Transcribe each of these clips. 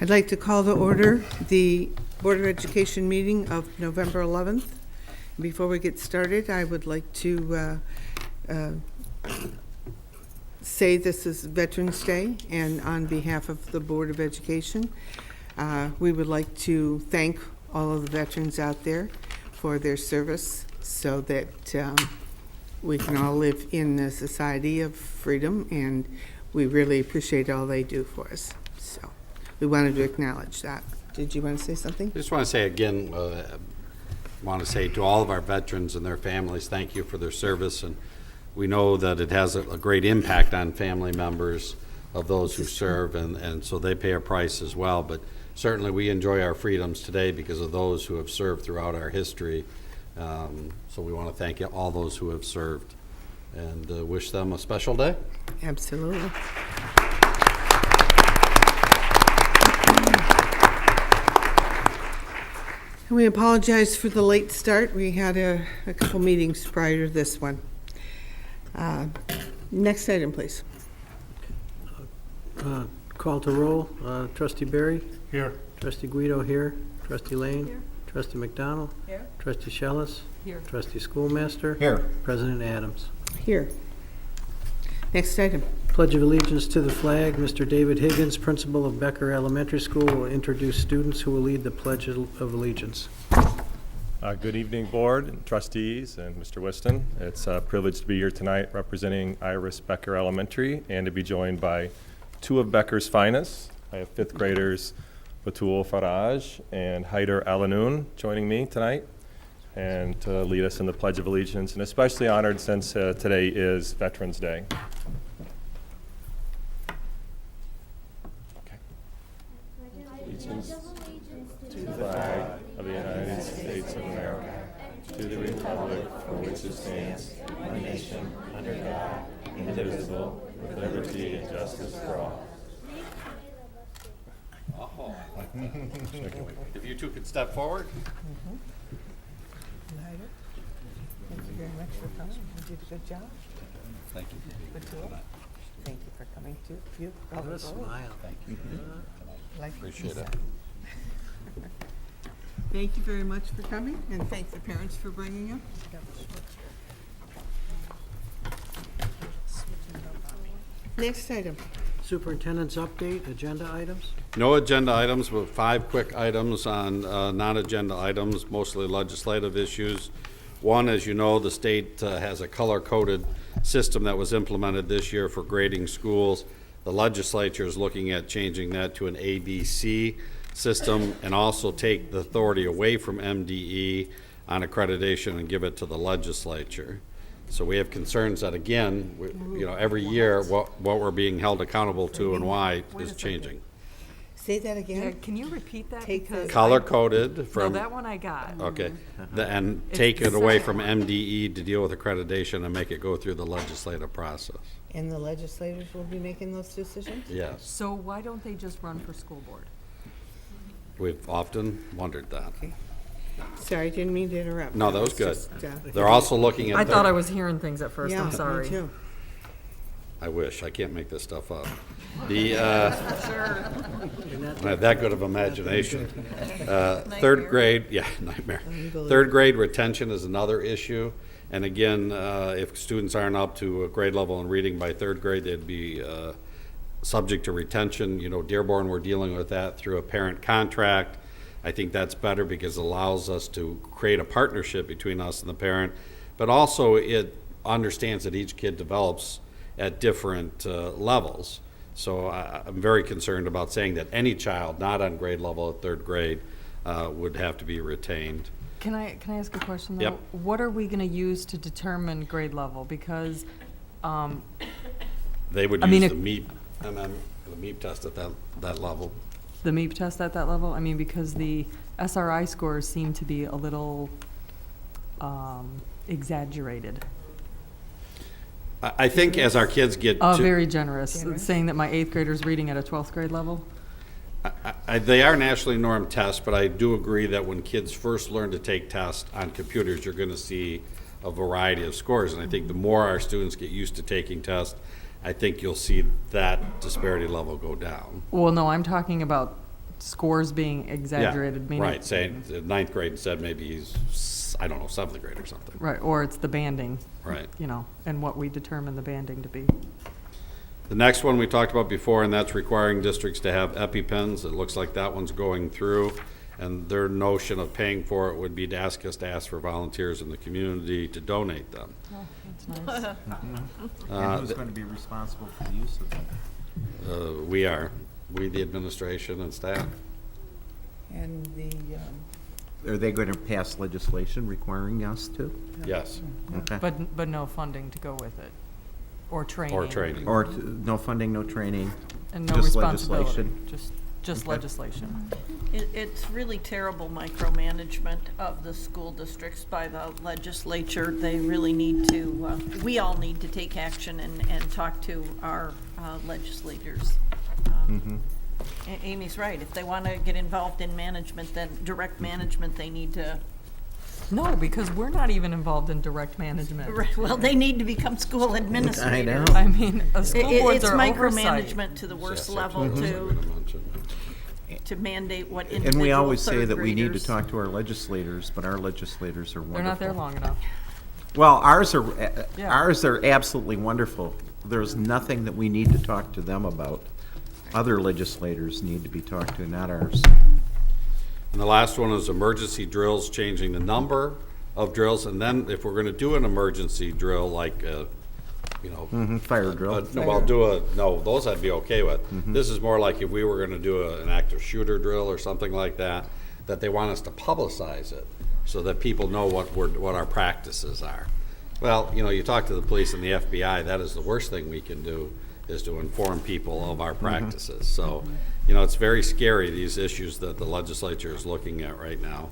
I'd like to call to order the Board of Education meeting of November 11th. Before we get started, I would like to say this is Veterans Day, and on behalf of the Board of Education, we would like to thank all of the veterans out there for their service so that we can all live in a society of freedom, and we really appreciate all they do for us. So we wanted to acknowledge that. Did you want to say something? I just want to say again, want to say to all of our veterans and their families, thank you for their service. And we know that it has a great impact on family members of those who serve, and so they pay a price as well. But certainly we enjoy our freedoms today because of those who have served throughout our history. So we want to thank all those who have served and wish them a special day. Absolutely. And we apologize for the late start. We had a couple meetings prior to this one. Next item, please. Call to roll. Trustee Berry? Here. Trustee Guido here. Trustee Lane? Here. Trustee McDonald? Here. Trustee Schellis? Here. Trustee Schoolmaster? Here. President Adams. Here. Next item. Pledge of Allegiance to the flag. Mr. David Higgins, Principal of Becker Elementary School, will introduce students who will lead the Pledge of Allegiance. Good evening, Board and trustees and Mr. Whiston. It's a privilege to be here tonight representing Iris Becker Elementary and to be joined by two of Becker's finest. I have fifth graders Batul Faraj and Haider Alanoun joining me tonight and to lead us in the Pledge of Allegiance, and especially honored since today is Veterans Day. Allegiance to the flag of the United States of America, to the republic for which it stands, one nation, under God, indivisible, with liberty and justice for all. Oh. If you two could step forward. Thank you very much for coming. You did a good job. Thank you. Thank you for coming too. You What a smile. Thank you. Appreciate it. Thank you very much for coming, and thank the parents for bringing them. Next item. Superintendent's update, agenda items. No agenda items, but 5 quick items on non-agenda items, mostly legislative issues. One, as you know, the state has a color-coded system that was implemented this year for grading schools. The legislature is looking at changing that to an ABC system and also take the authority away from MDE on accreditation and give it to the legislature. So we have concerns that, again, every year what we're being held accountable to and why is changing. Say that again. Yeah, can you repeat that? Take the- Because Color-coded no, from... that one I got. Okay, and take it away from MDE to deal with accreditation and make it go through the legislative process. And the legislators will be making those decisions? Yes, So why don't they just run for school board? we've often wondered that. Sorry, didn't mean to interrupt. No, that was It's good. just, They're also looking at... I thought I was hearing things at first, yeah, I'm sorry. me too. I wish, I can't make this stuff up. I have that good of imagination. Third grade, nightmare. Third grade retention is another issue. And again, if students aren't up to a grade level in reading by third grade, they'd be subject to retention. Dearborn, we're dealing with that through a parent contract. I think that's better because it allows us to create a partnership between us and the parent, but also it understands that each kid develops at different levels. So I'm very concerned about saying that any child not on grade level at third grade would have to be retained. Can I ask a question though? Yep. What are we gonna use to determine grade level? Because, They would I mean, use the MEP test at that level. the MEP test at that level? I mean, because the SRI scores seem to be a little exaggerated. I think as our kids get Very generous, saying that my 8th grader's reading at a 12th grade level. They are nationally normed tests, but I do agree that when kids first learn to take tests on computers, you're going to see a variety of scores. And I think the more our students get used to taking tests, I think you'll see that disparity level go down. Well, no, I'm talking about scores being exaggerated, Yeah, meaning. right, saying ninth grade instead, maybe he's, I don't know, seventh grade or something. Right, or it's the banding. Right. You know, and what we determine the banding to be. The next one we talked about before, and that's requiring districts to have EpiPens. It looks like that one's going through, and their notion of paying for it would be to ask us to ask for volunteers in the community to donate them. Oh, that's nice. And who's going to be responsible for the use of them? We, the administration and staff. And the, Are they going to pass legislation requiring us to? Yes, Okay. But no funding to go with it, or training. or training. Or no funding, no training? And no just responsibility. legislation? Just Okay. legislation. It's really terrible micromanagement of the school districts by the legislature. They really need to, we all need to take action and talk to our legislators. Amy's right. If they want to get involved in management, then direct management, they need to, No, because we're not even involved in direct management. well, they need to become school administrators. know. I mean, school boards It's are oversight. micromanagement to the worst Yes, level that's what I was to gonna mention. mandate what And individual we always say third that we need to graders- talk to our legislators, but our legislators are wonderful. They're not there long enough. Well, ours Yeah. are absolutely wonderful. There's nothing that we need to talk to them about. Other legislators need to be talked to, not ours. And the last one is emergency drills, changing the number of drills. And then if we're gonna do an emergency drill, like, you know, Fire drill. no, those I'd be okay with. This is more like if we were gonna do an active shooter drill or something like that, that they want us to publicize it so that people know what our practices are. Well, you know, you talk to the police and the FBI, that is the worst thing we can do, is to inform people of our practices. So, you know, it's very scary, these issues that the legislature is looking at right now.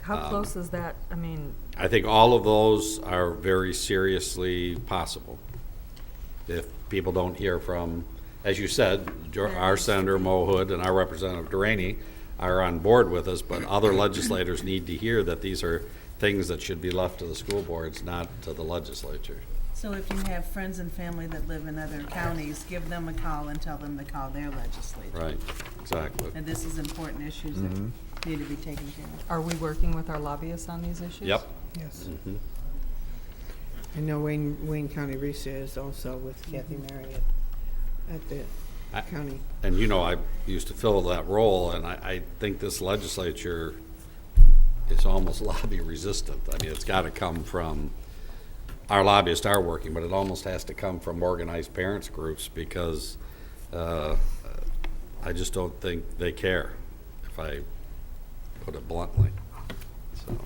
How close is that? I mean, I think all of those are very seriously possible. If people don't hear from, as you said, our Senator Mo Hood and our Representative Duraney are on board with us, but other legislators need to hear that these are things that should be left to the school boards, not to the legislature. So if you have friends and family that live in other counties, give them a call and tell them to call their legislature. Right, exactly. And this is important issues that need to be taken care of. are we working with our lobbyists on these issues? Yep. yes. I know Wayne County Research is also with Kathy Mary at the county. And you know, I used to fill that role, and I think this legislature is almost lobby resistant. I mean, it's gotta come from, our lobbyists are working, but it almost has to come from organized parents groups, because I just don't think they care, if I put it bluntly. So,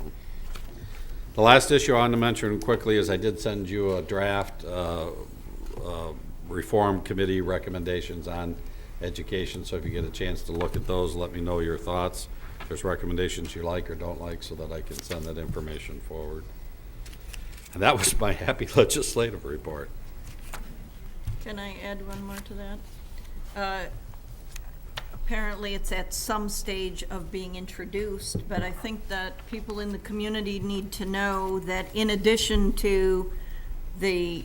the last issue I want to mention quickly is I did send you a draft reform committee recommendations on education, so if you get a chance to look at those, let me know your thoughts. If there's recommendations you like or don't like, so that I can send that information forward. And that was my happy legislative report. Can I add one more to that? Apparently, it's at some stage of being introduced, but I think that people in the community need to know that in addition to the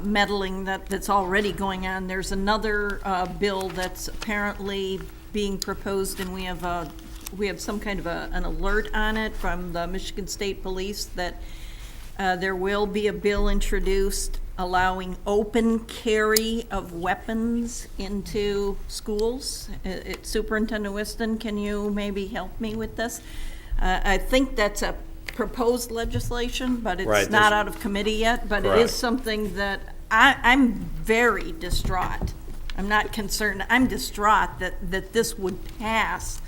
meddling that's already going on, there's another bill that's apparently being proposed, and we have some kind of an alert on it from the Michigan State Police that there will be a bill introduced allowing open carry of weapons into schools. Superintendent Whiston, can you maybe help me with this? I think that's a proposed legislation, but Right, it's not there's- out of committee yet, but it Correct. is something that I'm very distraught. I'm not concerned, I'm distraught that this would pass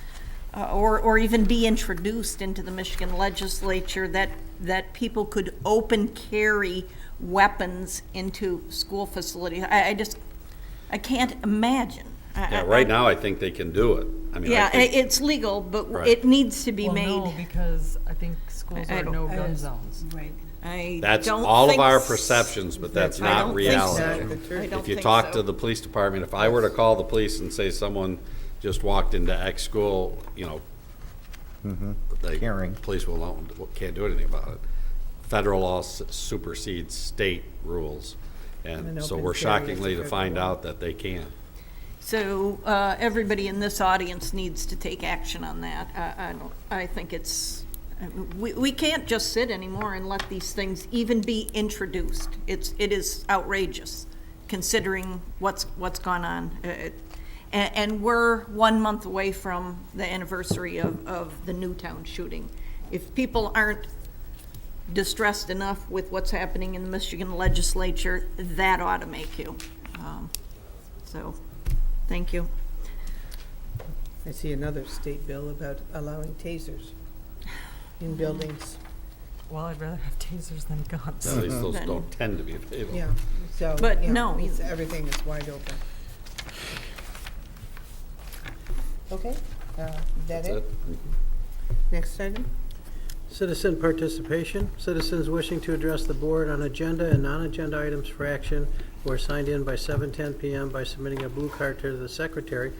or even be introduced into the Michigan legislature, that people could open carry weapons into school facilities. I can't imagine. Yeah, right now, I think they can do it. I mean, I Yeah, think- it's legal, but Right. it needs to be Well, no, made. because I think schools I are don't- no-gun zones. Right. I That's don't all of think our s- perceptions, but that's I not don't think so. reality. I don't If you think talk so. to the police department, if I were to call the police and say someone just walked into X school, you know, Carrying. police can't do anything about it. Federal law supersedes state rules, And and an so open we're carry is a shockingly to federal find law. out that they can. So everybody in this audience needs to take action on that. I think it's, we can't just sit anymore and let these things even be introduced. It is outrageous, considering what's gone on. And we're 1 month away from the anniversary of the Newtown shooting. If people aren't distressed enough with what's happening in the Michigan legislature, that ought to make you. So, thank you. I see another state bill about allowing tasers in buildings. Well, I'd rather have tasers than guns. At least those don't tend to be available. Yeah, so. But yeah, no. everything is wide open. Okay, that That's it? it. Next item? Citizen participation. Citizens wishing to address the board on agenda and non-agenda items for action who are signed in by 7:10 PM by submitting a blue card to the secretary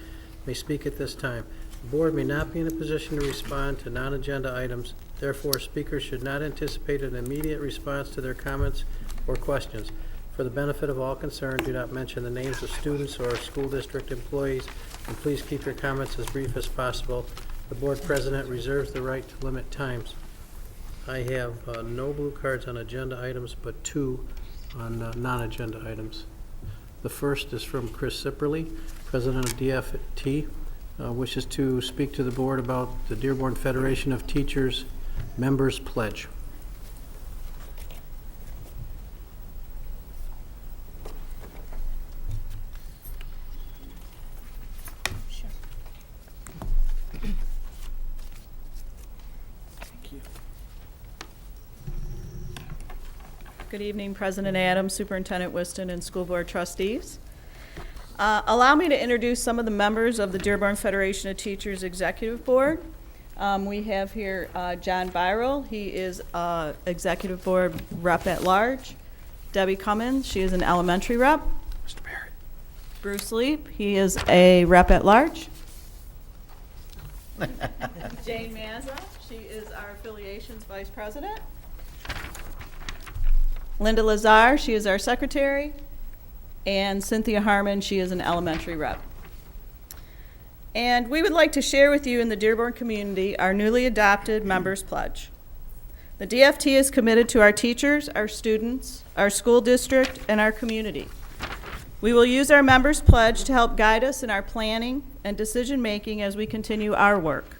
may speak at this time. The board may not be in a position to respond to non-agenda items. Therefore, speakers should not anticipate an immediate response to their comments or questions. For the benefit of all concerned, do not mention the names of students or school district employees, and please keep your comments as brief as possible. The board president reserves the right to limit times. I have no blue cards on agenda items, but 2 on non-agenda items. The first is from Chris Sipperly, president of DFT, wishes to speak to the board about the Dearborn Federation of Teachers Members Pledge. Good evening, President Adams, Superintendent Whiston, and School Board trustees. Allow me to introduce some of the members of the Dearborn Federation of Teachers Executive Board. We have here John Byrell. He is Executive Board Rep at Large. Debbie Cummins, she is an elementary rep. Mr. Barrett. Bruce Leap, he is a Rep at Large. Jane Mazza, she is our Affiliations Vice President. Linda Lazar, she is our secretary, and Cynthia Harmon, she is an elementary rep. And we would like to share with you in the Dearborn community our newly adopted Members Pledge. The DFT is committed to our teachers, our students, our school district, and our community. We will use our Members Pledge to help guide us in our planning and decision-making as we continue our work.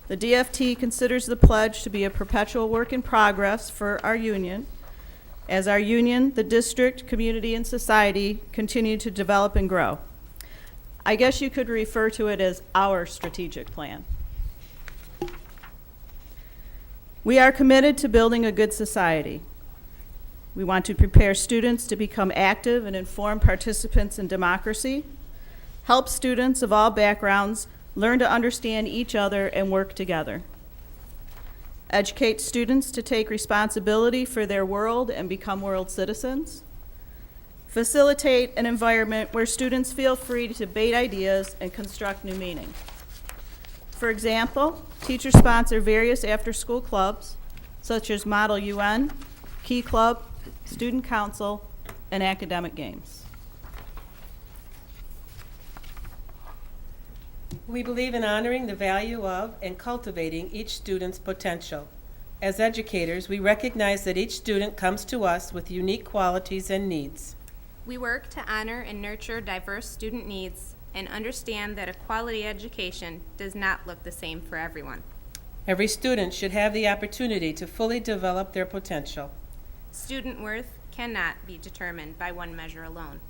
The DFT considers the pledge to be a perpetual work in progress for our union, as our union, the district, community, and society continue to develop and grow. I guess you could refer to it as our strategic plan. We are committed to building a good society. We want to prepare students to become active and informed participants in democracy, help students of all backgrounds learn to understand each other and work together, educate students to take responsibility for their world and become world citizens, facilitate an environment where students feel free to debate ideas and construct new meaning. For example, teachers sponsor various after-school clubs, such as Model UN, Key Club, Student Council, and academic games. We believe in honoring the value of and cultivating each student's potential. As educators, we recognize that each student comes to us with unique qualities and needs. We work to honor and nurture diverse student needs and understand that a quality education does not look the same for everyone. Every student should have the opportunity to fully develop their potential. Student worth cannot be determined by one measure alone.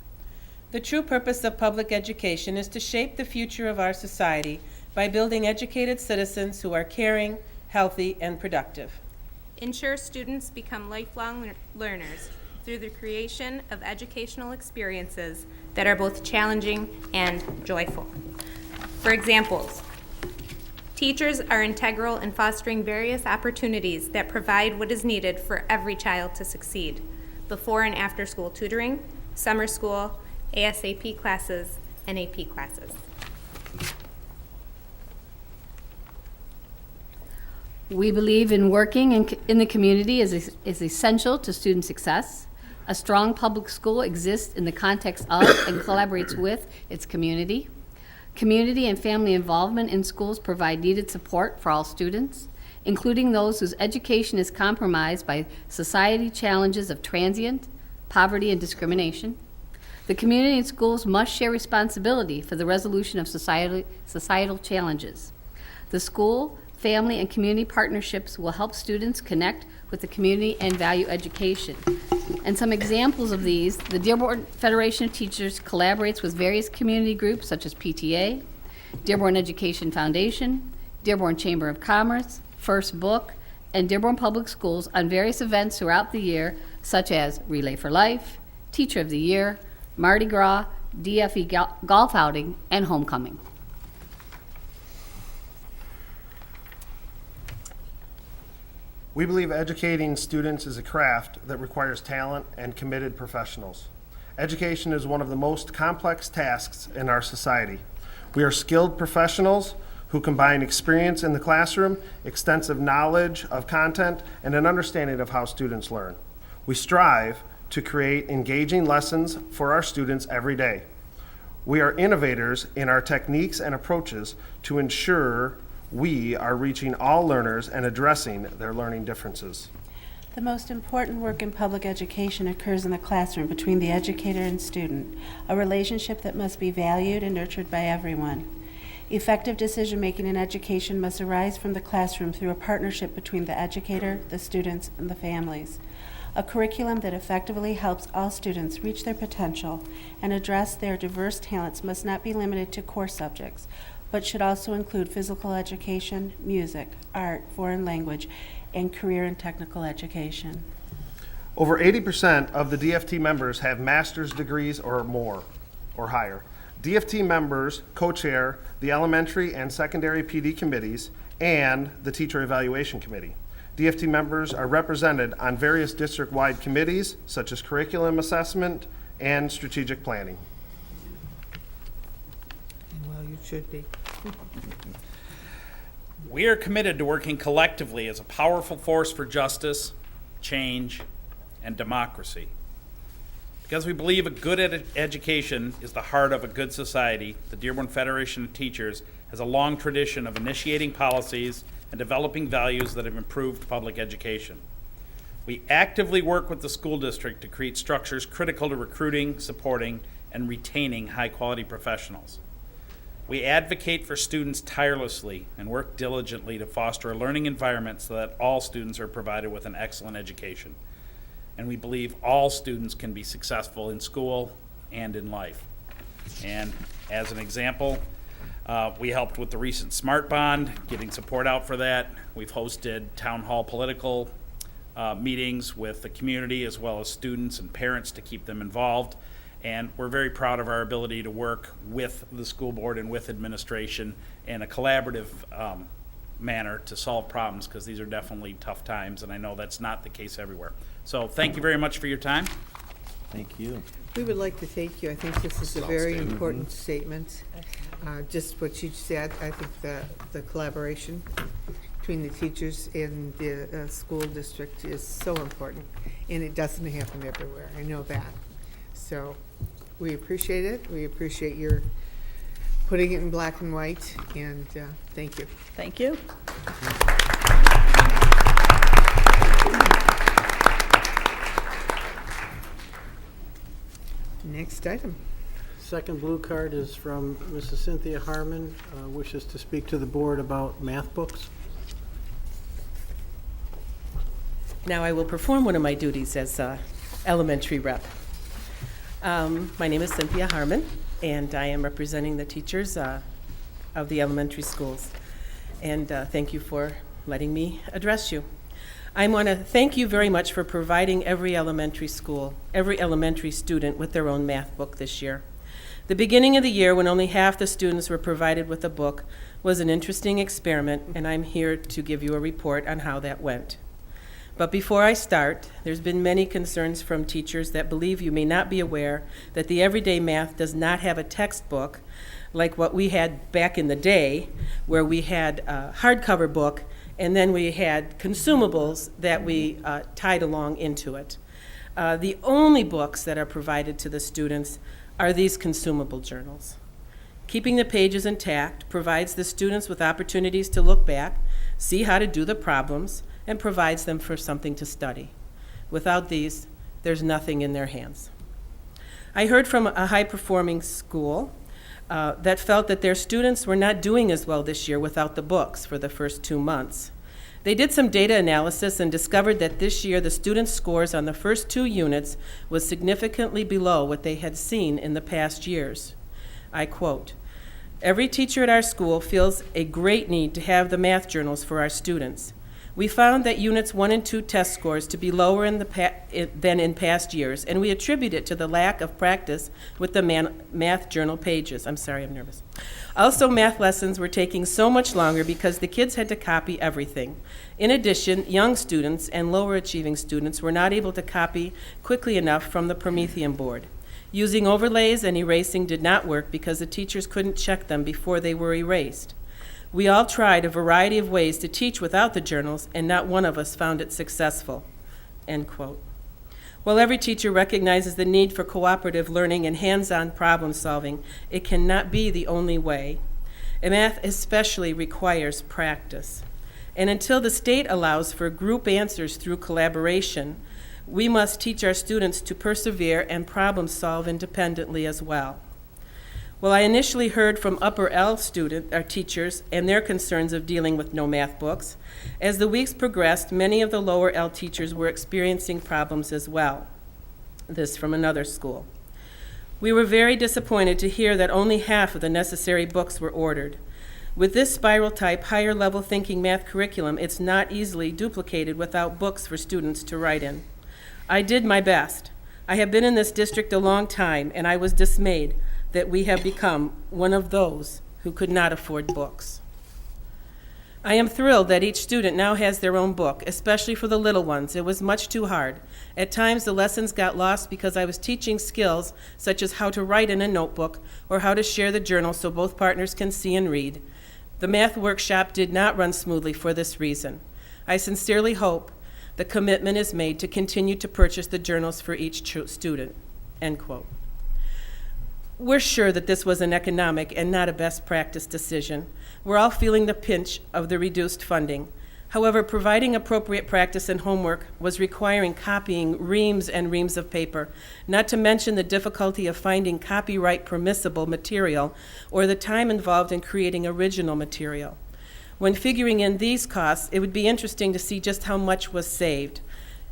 The true purpose of public education is to shape the future of our society by building educated citizens who are caring, healthy, and productive. Ensure students become lifelong learners through the creation of educational experiences that are both challenging and joyful. For examples, teachers are integral in fostering various opportunities that provide what is needed for every child to succeed: before and after school tutoring, summer school, ASAP classes, and AP classes. We believe in working in the community is essential to student success. A strong public school exists in the context of and collaborates with its community. Community and family involvement in schools provide needed support for all students, including those whose education is compromised by society challenges of transient, poverty, and discrimination. The community and schools must share responsibility for the resolution of societal challenges. The school, family, and community partnerships will help students connect with the community and value education. And some examples of these, the Dearborn Federation of Teachers collaborates with various community groups such as PTA, Dearborn Education Foundation, Dearborn Chamber of Commerce, First Book, and Dearborn Public Schools on various events throughout the year, such as Relay for Life, Teacher of the Year, Mardi Gras, DFE golf outing, and homecoming. We believe educating students is a craft that requires talent and committed professionals. Education is one of the most complex tasks in our society. We are skilled professionals who combine experience in the classroom, extensive knowledge of content, and an understanding of how students learn. We strive to create engaging lessons for our students every day. We are innovators in our techniques and approaches to ensure we are reaching all learners and addressing their learning differences. The most important work in public education occurs in the classroom between the educator and student, a relationship that must be valued and nurtured by everyone. Effective decision-making in education must arise from the classroom through a partnership between the educator, the students, and the families. A curriculum that effectively helps all students reach their potential and address their diverse talents must not be limited to core subjects, but should also include physical education, music, art, foreign language, and career and technical education. Over 80% of the DFT members have master's degrees or more, or higher. DFT members co-chair the elementary and secondary PD committees and the teacher evaluation committee. DFT members are represented on various district-wide committees such as curriculum assessment and strategic planning. Well, you should be. We are committed to working collectively as a powerful force for justice, change, and democracy. Because we believe a good education is the heart of a good society, the Dearborn Federation of Teachers has a long tradition of initiating policies and developing values that have improved public education. We actively work with the school district to create structures critical to recruiting, supporting, and retaining high-quality professionals. We advocate for students tirelessly and work diligently to foster a learning environment so that all students are provided with an excellent education. And we believe all students can be successful in school and in life. And as an example, we helped with the recent Smart Bond, getting support out for that. We've hosted town hall political meetings with the community as well as students and parents to keep them involved. And we're very proud of our ability to work with the school board and with administration in a collaborative manner to solve problems, because these are definitely tough times, and I know that's not the case everywhere. So thank you very much for your time. Thank you. We would like to thank you. I think this is a very important statement. Just what you said, I think the collaboration between the teachers and the school district is so important, and it doesn't happen everywhere. I know that. So we appreciate it. We appreciate your putting it in black and white, and thank you. Thank you. Next item. Second blue card is from Mrs. Cynthia Harmon, wishes to speak to the board about math books. Now I will perform one of my duties as elementary rep. My name is Cynthia Harmon, and I am representing the teachers of the elementary schools. And thank you for letting me address you. I want to thank you very much for providing every elementary school, every elementary student with their own math book this year. The beginning of the year, when only half the students were provided with a book, was an interesting experiment, and I'm here to give you a report on how that went. But before I start, there's been many concerns from teachers that believe you may not be aware that the everyday math does not have a textbook like what we had back in the day, where we had a hardcover book and then we had consumables that we tied along into it. The only books that are provided to the students are these consumable journals. Keeping the pages intact provides the students with opportunities to look back, see how to do the problems, and provides them for something to study. Without these, there's nothing in their hands. I heard from a high-performing school that felt that their students were not doing as well this year without the books for the first 2 months. They did some data analysis and discovered that this year the students' scores on the first 2 units was significantly below what they had seen in the past years. I quote, "Every teacher at our school feels a great need to have the math journals for our students. We found that Units 1 and 2 test scores to be lower than in past years, and we attribute it to the lack of practice with the math journal pages." I'm sorry, I'm nervous. Also, math lessons were taking so much longer because the kids had to copy everything. In addition, young students and lower achieving students were not able to copy quickly enough from the Promethean board. Using overlays and erasing did not work because the teachers couldn't check them before they were erased. We all tried a variety of ways to teach without the journals, and not one of us found it successful. End quote. While every teacher recognizes the need for cooperative learning and hands-on problem solving, it cannot be the only way. And math especially requires practice. And until the state allows for group answers through collaboration, we must teach our students to persevere and problem solve independently as well. Well, I initially heard from upper L teachers and their concerns of dealing with no math books. As the weeks progressed, many of the lower L teachers were experiencing problems as well. This from another school. We were very disappointed to hear that only half of the necessary books were ordered. With this spiral-type, higher-level thinking math curriculum, it's not easily duplicated without books for students to write in. I did my best. I have been in this district a long time, and I was dismayed that we have become one of those who could not afford books. I am thrilled that each student now has their own book, especially for the little ones. It was much too hard. At times, the lessons got lost because I was teaching skills such as how to write in a notebook or how to share the journal so both partners can see and read. The math workshop did not run smoothly for this reason. I sincerely hope the commitment is made to continue to purchase the journals for each student." End quote. We're sure that this was an economic and not a best practice decision. We're all feeling the pinch of the reduced funding. However, providing appropriate practice and homework was requiring copying reams and reams of paper, not to mention the difficulty of finding copyright permissible material or the time involved in creating original material. When figuring in these costs, it would be interesting to see just how much was saved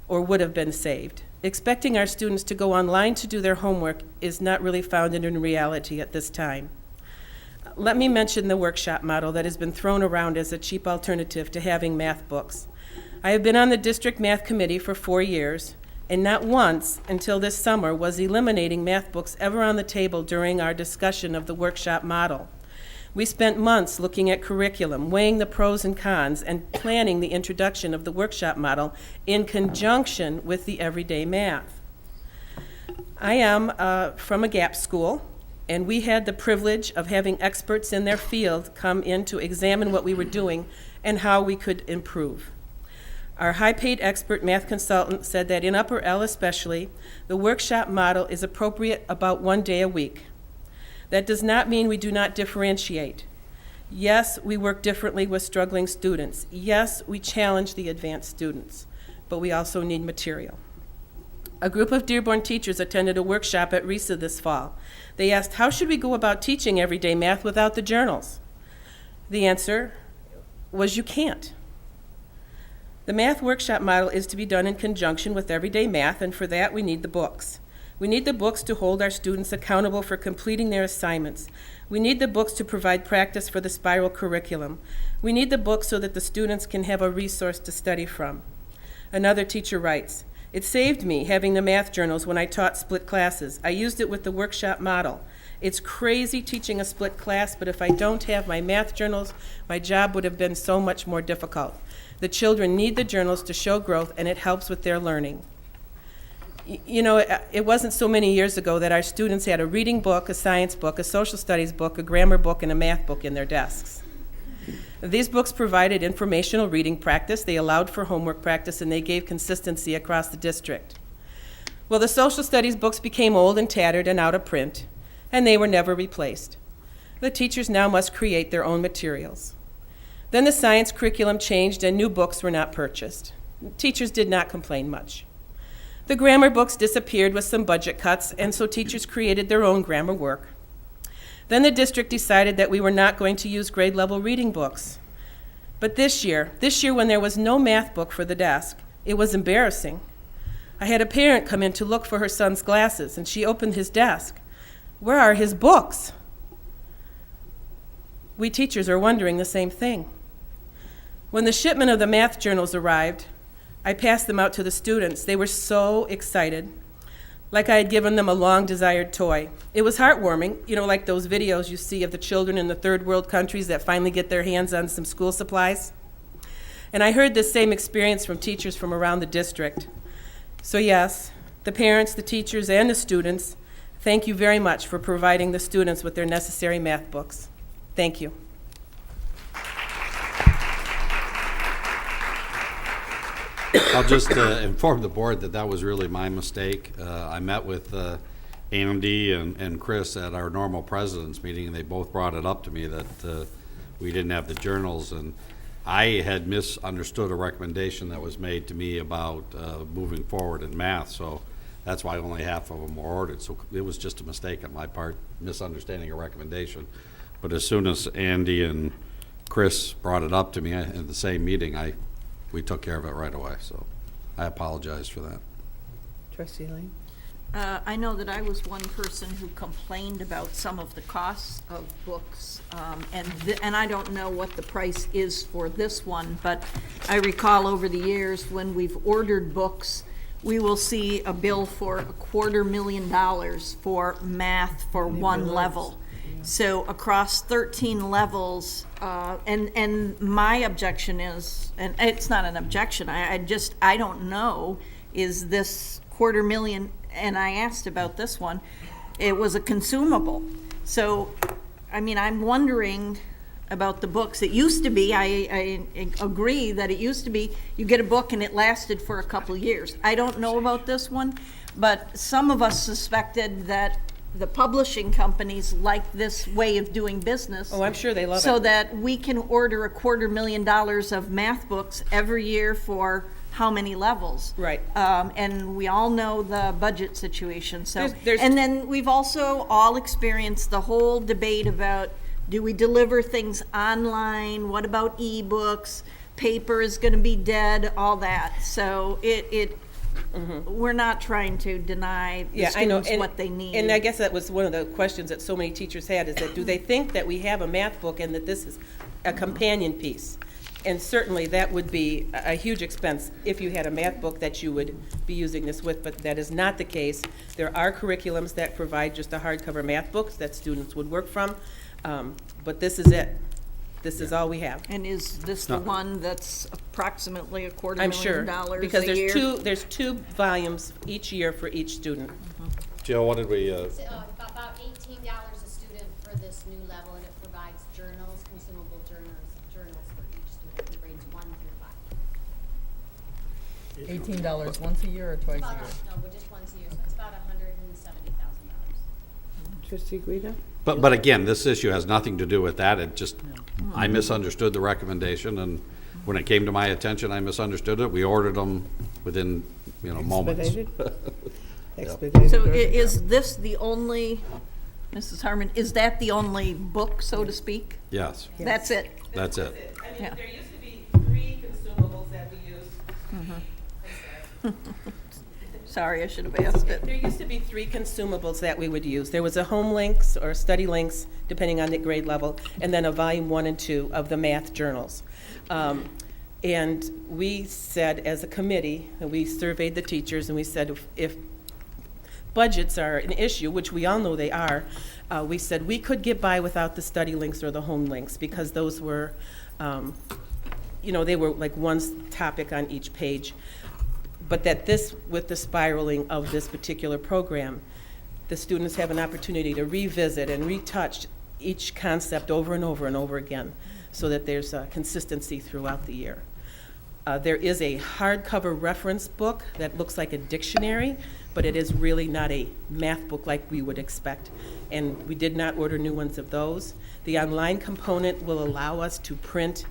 or would have been saved. Expecting our students to go online to do their homework is not really founded in reality at this time. Let me mention the workshop model that has been thrown around as a cheap alternative to having math books. I have been on the district math committee for 4 years, and not once until this summer was eliminating math books ever on the table during our discussion of the workshop model. We spent months looking at curriculum, weighing the pros and cons, and planning the introduction of the workshop model in conjunction with the everyday math. I am from a GAP school, and we had the privilege of having experts in their field come in to examine what we were doing and how we could improve. Our high-paid expert math consultant said that in Upper L especially, the workshop model is appropriate about 1 day a week. That does not mean we do not differentiate. Yes, we work differently with struggling students. Yes, we challenge the advanced students, but we also need material. A group of Dearborn teachers attended a workshop at RISA this fall. They asked, how should we go about teaching everyday math without the journals? The answer was you can't. The math workshop model is to be done in conjunction with everyday math, and for that we need the books. We need the books to hold our students accountable for completing their assignments. We need the books to provide practice for the spiral curriculum. We need the books so that the students can have a resource to study from. Another teacher writes, "It saved me having the math journals when I taught split classes. I used it with the workshop model. It's crazy teaching a split class, but if I don't have my math journals, my job would have been so much more difficult. The children need the journals to show growth, and it helps with their learning." You know, it wasn't so many years ago that our students had a reading book, a science book, a social studies book, a grammar book, and a math book in their desks. These books provided informational reading practice, they allowed for homework practice, and they gave consistency across the district. Well, the social studies books became old and tattered and out of print, and they were never replaced. The teachers now must create their own materials. Then the science curriculum changed and new books were not purchased. Teachers did not complain much. The grammar books disappeared with some budget cuts, and so teachers created their own grammar work. Then the district decided that we were not going to use grade level reading books. But this year when there was no math book for the desk, it was embarrassing. I had a parent come in to look for her son's glasses, and she opened his desk. Where are his books? We teachers are wondering the same thing. When the shipment of the math journals arrived, I passed them out to the students. They were so excited, like I had given them a long-desired toy. It was heartwarming, like those videos you see of the children in the third world countries that finally get their hands on some school supplies. And I heard this same experience from teachers from around the district. So yes, the parents, the teachers, and the students, thank you very much for providing the students with their necessary math books. Thank you. I'll just inform the board that was really my mistake. I met with Andy and Chris at our normal president's meeting, and they both brought it up to me that we didn't have the journals, and I had misunderstood a recommendation that was made to me about moving forward in math, so that's why only half of them were ordered. So it was just a mistake on my part, misunderstanding a recommendation. But as soon as Andy and Chris brought it up to me in the same meeting, we took care of it right away, so I apologize for that. Trustee Lane? I know that I was one person who complained about some of the costs of books, and I don't know what the price is for this one, but I recall over the years when we've ordered books, we will see a bill for $250,000 for math for one level. So across 13 levels, and my objection is, and it's not an objection, I don't know, is this $250,000, and I asked about this one, it was a consumable. So, I'm wondering about the books. It used to be, I agree that it used to be, you get a book and it lasted for a couple of years. I don't know about this one, but some of us suspected that the publishing companies like this way of doing business. Oh, I'm sure they love it. So that we can order $250,000 of math books every year for how many levels. Right. And we all know the budget situation, so. There's- And then we've also all experienced the whole debate about, do we deliver things online? What about ebooks? Paper is gonna be dead, all that. So we're not trying to deny the I know, students what they need. And I guess that was one of the questions that so many teachers had, is that do they think that we have a math book and that this is a companion piece? And certainly that would be a huge expense if you had a math book that you would be using this with, but that is not the case. There are curriculums that provide just a hardcover math books that students would work from, but this is it. This is all we have. And is this the one that's approximately I'm sure, $250,000 a year? because there's two volumes each year for each student. Jill, what did we, It's about $18 a student for this new level, and it provides journals, consumable journals for each student in grades 1 through 5. $18 once a year or twice a year? No, but just once a year, so it's about $170,000. Trustee Guido? but again, this issue has nothing to do with that. It just, I misunderstood the recommendation, and when it came to my attention, I misunderstood it. We ordered them within, moments. Expedited? Expedited. So is this the only, Mrs. Harmon, is that the only book, so to speak? Yes, That's it? that's it. Yeah. There used to be 3 consumables that we used. Sorry, I should have asked it. There used to be 3 consumables that we would use. There was a home links or study links, depending on the grade level, and then a volume 1 and 2 of the math journals. And we said, as a committee, we surveyed the teachers, and we said if budgets are an issue, which we all know they are, we said we could get by without the study links or the home links, because those were, they were like one topic on each page. But that this, with the spiraling of this particular program, the students have an opportunity to revisit and retouch each concept over and over and over again, so that there's consistency throughout the year. There is a hardcover reference book that looks like a dictionary, but it is really not a math book like we would expect. And we did not order new ones of those. The online component will allow us to print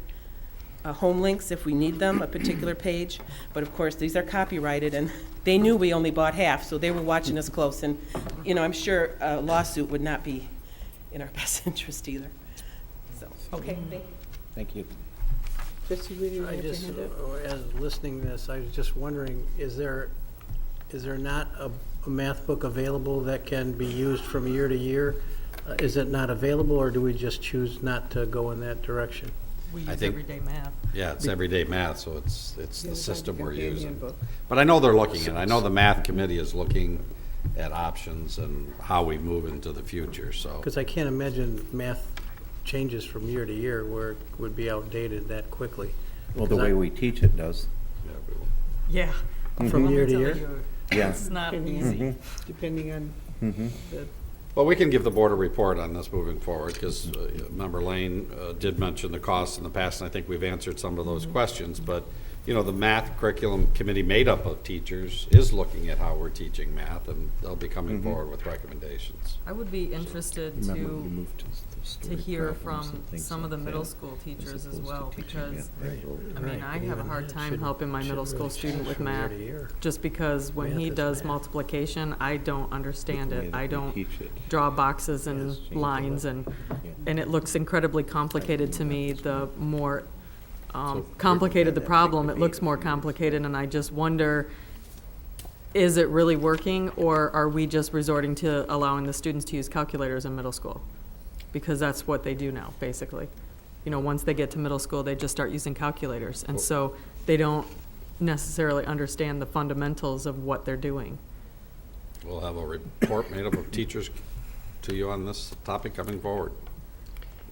home links if we need them, a particular page. But of course, these are copyrighted, and they knew we only bought half, so they were watching us close. And, you know, I'm sure a lawsuit would not be in our best interest either. So, okay, thank you. Thank you. Trustee Rudy, I you have your just, hand up? as listening to this, I was just wondering, is there not a math book available that can be used from year to year? Is it not available, or do we just choose not to go in that direction? We I use think- everyday math. Yeah, it's everyday math, so it's Yeah, the system we're companion using. book. But I know they're looking, and I know the math committee is looking at options and how we move into the future, so. Because I can't imagine math changes from year to year where it would be outdated that quickly. Well, the way we teach it does. Yeah. From Let me year to tell year? you, Yeah. It's not Depending easy. on- Depending on the Well, we can give the board a report on this moving forward, because Member Lane did mention the costs in the past, and I think we've answered some of those questions. But, you know, the math curriculum committee made up of teachers is looking at how we're teaching math, and they'll be coming forward with recommendations. I would be interested Remember, you to moved the story hear problems from and things some of like the middle that, school as teachers as opposed to well, teaching because, math right. I mean, I have a hard time Shouldn't- helping my middle shouldn't school really student change with from year math, to year. just because when Math he is does math. multiplication, I don't understand The way it. that I we don't teach it draw boxes and has changed a lines, lot. and it looks incredibly complicated to me. The more So complicated the that problem, big it looks debate more if we use complicated, and I just wonder, is it really working, or are we just resorting to allowing the students to use calculators in middle school? Because that's what they do now, basically. You know, once they get to middle school, they just start using calculators, and so they don't necessarily understand the fundamentals of what they're doing. We'll have a report made up of teachers to you on this topic coming forward.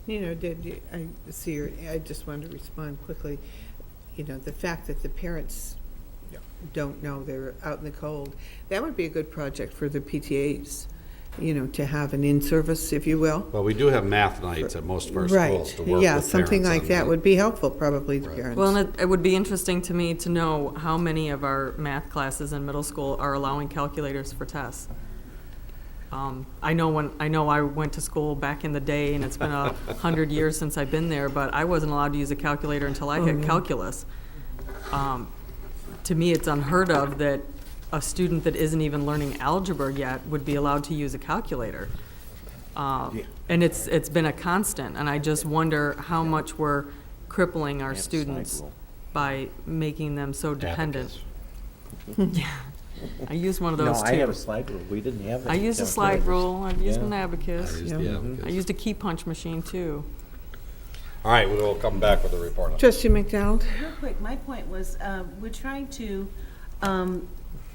You know, I just wanted to respond quickly. You know, the fact that the parents don't know, they're out in the cold, that would be a good project for the PTAs, you know, to have an in-service, if you will. Well, we do have math nights at most of our schools to work with Yeah, parents something like on that would be helpful, probably, to parents. Well, and it would be interesting to me to know how many of our math classes in middle school are allowing calculators for tests. I know I went to school back in the day, and it's been 100 years since I've been there, but I wasn't allowed to use a calculator until I hit calculus. To me, it's unheard of that a student that isn't even learning algebra yet would be allowed to use a calculator. And it's been a constant, and I just wonder how much we're crippling our Math slide students rule. by making them so dependent. Yeah, I used one of No, those too. I have a slide rule. We didn't have that. I in used a slide calculators. rule, I've used Yeah. an abacus. I used the abacus. I used a key punch machine too. All right, we will come back with a report on that. Trustee McDonald? Real quick, my point was, we're trying to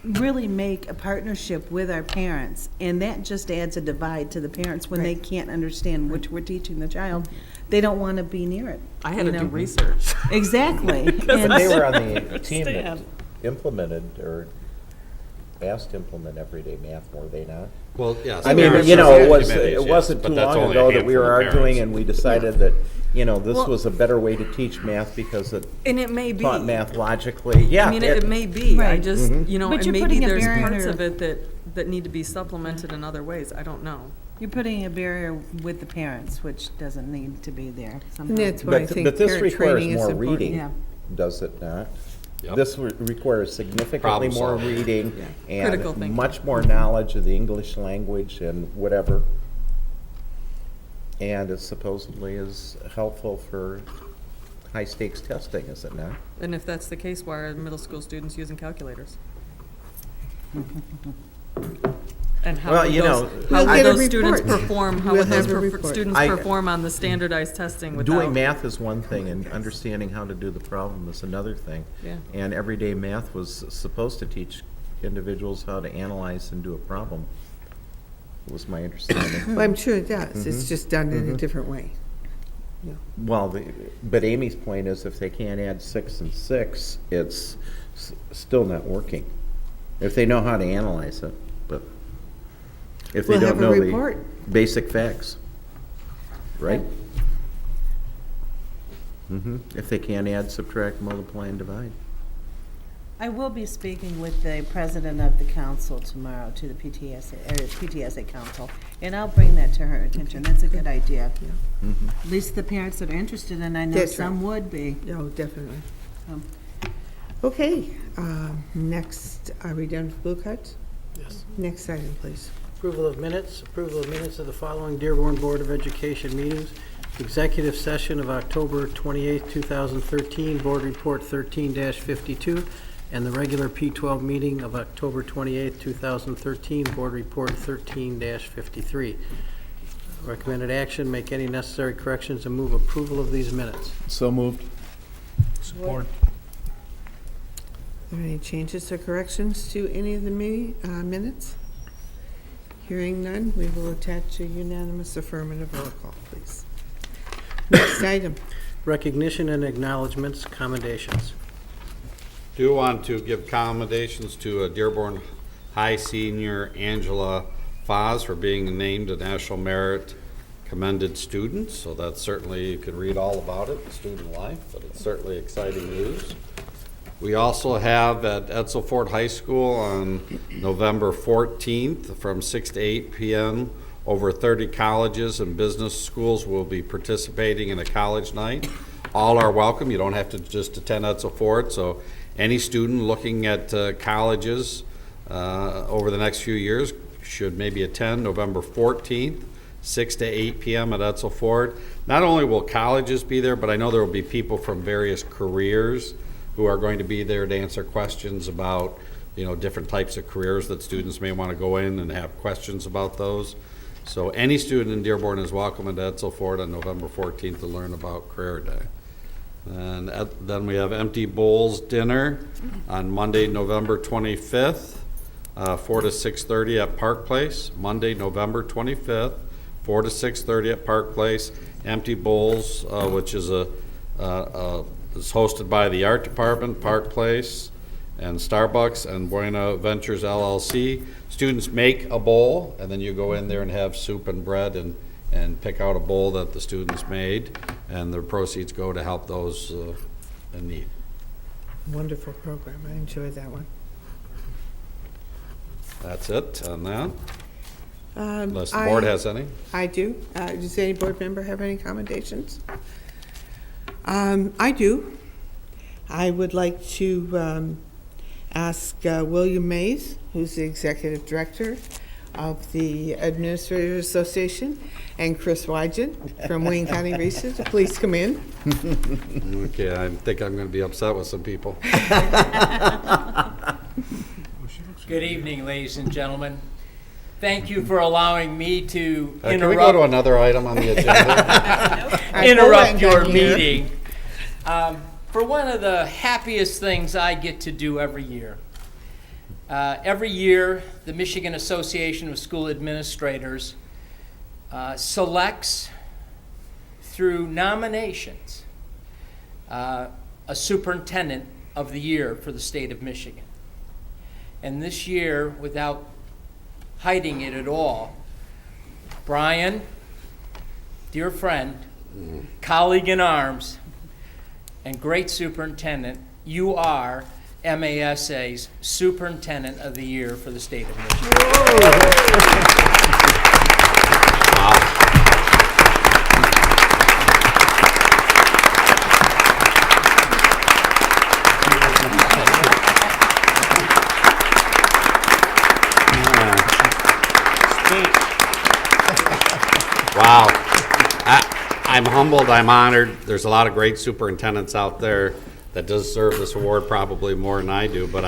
really make a partnership with our parents, and that just adds a divide to the parents when they can't understand what we're teaching the child. They don't want to be near it. I had you to do know? research. Exactly. And And they were on the team that understand. implemented or asked to implement everyday math, were they not? Well, yes. I mean, parents you know, are it wasn't yes, too but that's long only a ago that we handful were of arguing parents. and we decided that, you know, this Well- was a better way to teach math because it And it may be. taught math logically. Yeah. I mean, it may be, I Right. just, you know, But and you're maybe putting a there's barrier parts to- of it that need to be supplemented in other ways, I don't know. You're putting a barrier with the parents, which doesn't need to be there somehow. And that's why I But think but this parent requires training is more important. reading, Yeah. does it not? Yep. This requires significantly Problem more solving. reading Critical and thinking. much more knowledge of the English language and whatever. And it supposedly is helpful for high-stakes testing, is it not? And if that's the case, why are middle school students using calculators? And how Well, would you those, know, how We'll would get a those students report. perform, how We'll would those have a report. students I- perform on the standardized testing without? Doing math is one thing, and understanding how to do the problem is another thing. Yeah. And everyday math was supposed to teach individuals how to analyze and do a problem, was my understanding. Well, I'm sure it does. Mm-hmm. It's just done in a different way. Well, but Amy's point is if they can't add 6 and 6, it's still not working. If they know how to analyze it, but if they We'll don't have a know the report. basic facts, right? If they can't add, subtract, multiply, and divide. I will be speaking with the president of the council tomorrow, to the PTSA council, and I'll bring that to her attention. That's a good idea. At least the parents that are interested, and I know That's some would be. Oh, definitely. Okay, next, are we done with blue cards? Yes. Next item, please. Approval of minutes of the following Dearborn Board of Education meetings. Executive session of October 28, 2013, Board Report 13-52, and the regular P12 meeting of October 28, 2013, Board Report 13-53. Recommended action, make any necessary corrections and move approval of these minutes. So moved. Support. Are there any changes or corrections to any of the minutes? Hearing none, we will attach a unanimous affirmative roll call, please. Next item. Recognition and acknowledgements, commendations. Do want to give commendations to Dearborn High Senior Angela Foz for being named a National Merit Commended Student. So that's certainly, you can read all about it, the student life, but it's certainly exciting news. We also have at Edsel Ford High School on November 14th from 6 to 8 p.m. over 30 colleges and business schools will be participating in a college night. All are welcome. You don't have to just attend Edsel Ford. So any student looking at colleges over the next few years should maybe attend November 14th, 6 to 8 p.m. at Edsel Ford. Not only will colleges be there, but I know there will be people from various careers who are going to be there to answer questions about, you know, different types of careers that students may want to go in and have questions about those. So any student in Dearborn is welcome at Edsel Ford on November 14th to learn about Career Day. And then we have Empty Bowls Dinner on Monday, November 25th, 4 to 6:30 at Park Place. Monday, November 25th, 4 to 6:30 at Park Place. Empty Bowls, which is is hosted by the Art Department, Park Place, and Starbucks and Buena Ventures LLC. Students make a bowl, and then you go in there and have soup and bread and pick out a bowl that the students made, and the proceeds go to help those in need. Wonderful program. I enjoyed that one. That's it on that. Unless the board has any. I do. Does any board member have any commendations? I do. I would like to ask William Mays, who's the Executive Director of the Administrators Association, and Chris Wygen from Wayne County Research, to please come in. Okay, I think I'm going to be upset with some people. Good evening, ladies and gentlemen. Thank you for allowing me to interrupt. Can we go to another item on the agenda? Interrupt your meeting for one of the happiest things I get to do every year. Every year, the Michigan Association of School Administrators selects, through nominations, a superintendent of the year for the state of Michigan. And this year, without hiding it at all, Brian, dear friend, colleague in arms, and great superintendent, you are MASA's Superintendent of the Year for the state of Michigan. Wow. Wow. I'm humbled, I'm honored. There's a lot of great superintendents out there that deserve this award probably more than I do, but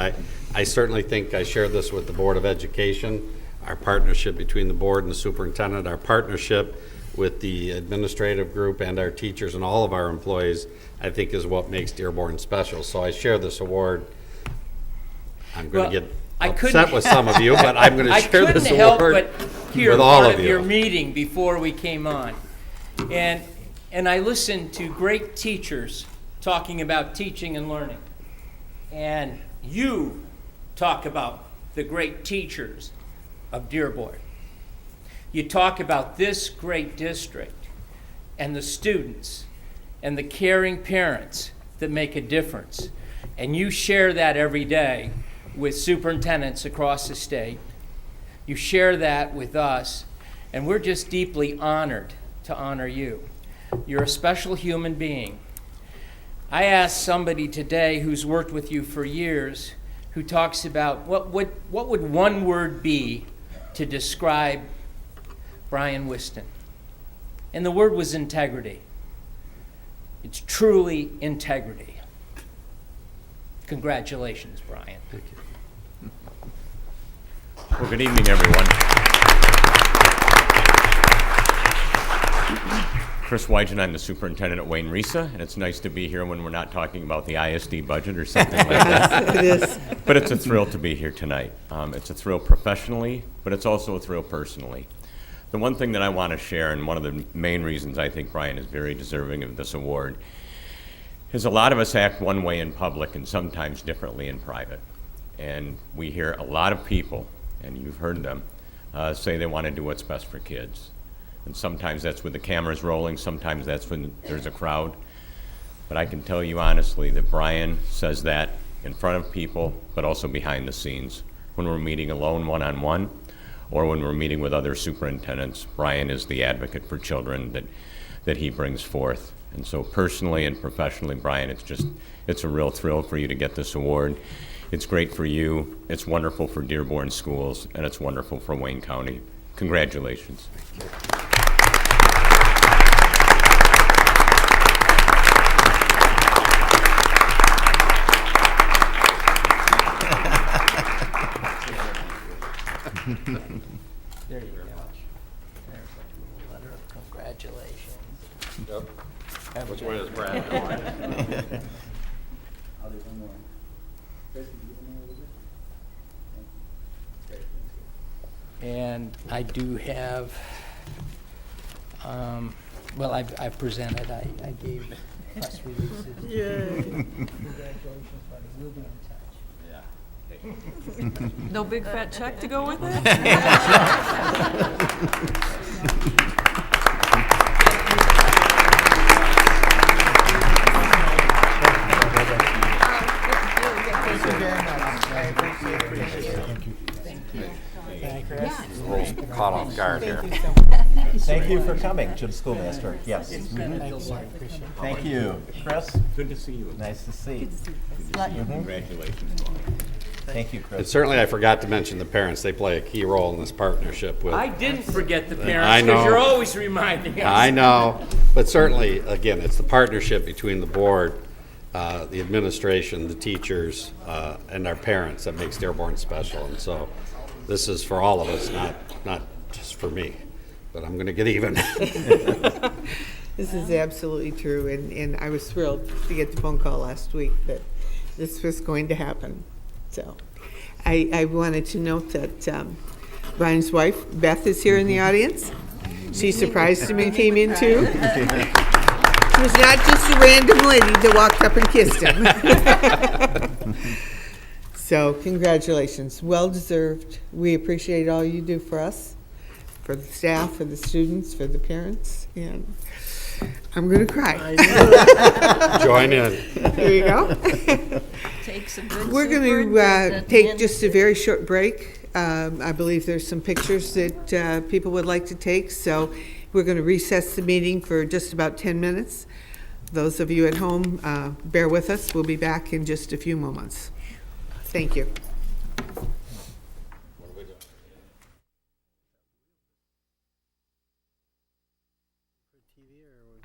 I certainly think I share this with the Board of Education, our partnership between the board and the superintendent, our partnership with the administrative group and our teachers and all of our employees, I think is what makes Dearborn special. So I share this award. I'm going to get upset with some of you, but I'm going to share this award with all of you. I couldn't help but hear part of your meeting before we came on. And I listened to great teachers talking about teaching and learning. And you talk about the great teachers of Dearborn. You talk about this great district and the students and the caring parents that make a difference. And you share that every day with superintendents across the state. You share that with us, and we're just deeply honored to honor you. You're a special human being. I asked somebody today who's worked with you for years, who talks about what would one word be to describe Brian Whiston? And the word was integrity. It's truly integrity. Congratulations, Brian. Thank you. Well, good evening, everyone. Chris Wygen, I'm the superintendent at Wayne Risa, and it's nice to be here when we're not talking about the ISD budget or something like that. It is. But it's a thrill to be here tonight. It's a thrill professionally, but it's also a thrill personally. The one thing that I want to share, and one of the main reasons I think Brian is very deserving of this award, is a lot of us act one way in public and sometimes differently in private. And we hear a lot of people, and you've heard them, say they want to do what's best for kids. And sometimes that's with the cameras rolling, sometimes that's when there's a crowd. But I can tell you honestly that Brian says that in front of people, but also behind the scenes. When we're meeting alone one-on-one, or when we're meeting with other superintendents, Brian is the advocate for children that he brings forth. And so personally and professionally, Brian, it's a real thrill for you to get this award. It's great for you, it's wonderful for Dearborn schools, and it's wonderful for Wayne County. Congratulations. There you go. There's a letter of congratulations. Yep. Which way is Brad going? And I do have, well, I've presented, I gave press releases. Yay. Congratulations, buddy, we'll be in touch. No big fat check to go with it? Caught off guard here. Thank you for coming to the schoolmaster. Yes. Thank you. Chris? Good to see you. Nice to see you. Congratulations. Thank you, Chris. And certainly I forgot to mention the parents. They play a key role in this partnership with. I didn't forget the I parents, know. because you're always reminding us. I know, but certainly, again, it's the partnership between the board, the administration, the teachers, and our parents that makes Dearborn special. And so this is for all of us, not just for me, but I'm going to get even. This is absolutely true, and I was thrilled to get the phone call last week that this was going to happen. So I wanted to note that Brian's wife, Beth, is here in the audience. She surprised him and came in too. She was not just a random lady that walked up and kissed him. So congratulations, well deserved. We appreciate all you do for us, for the staff, for the students, for the parents, and I'm going to cry. Join in. There you go. Takes a good We're going superintendent to take and- just a very short break. I believe there's some pictures that people would like to take, so we're going to recess the meeting for just about 10 minutes. Those of you at home, bear with us. We'll be back in just a few moments. Thank you.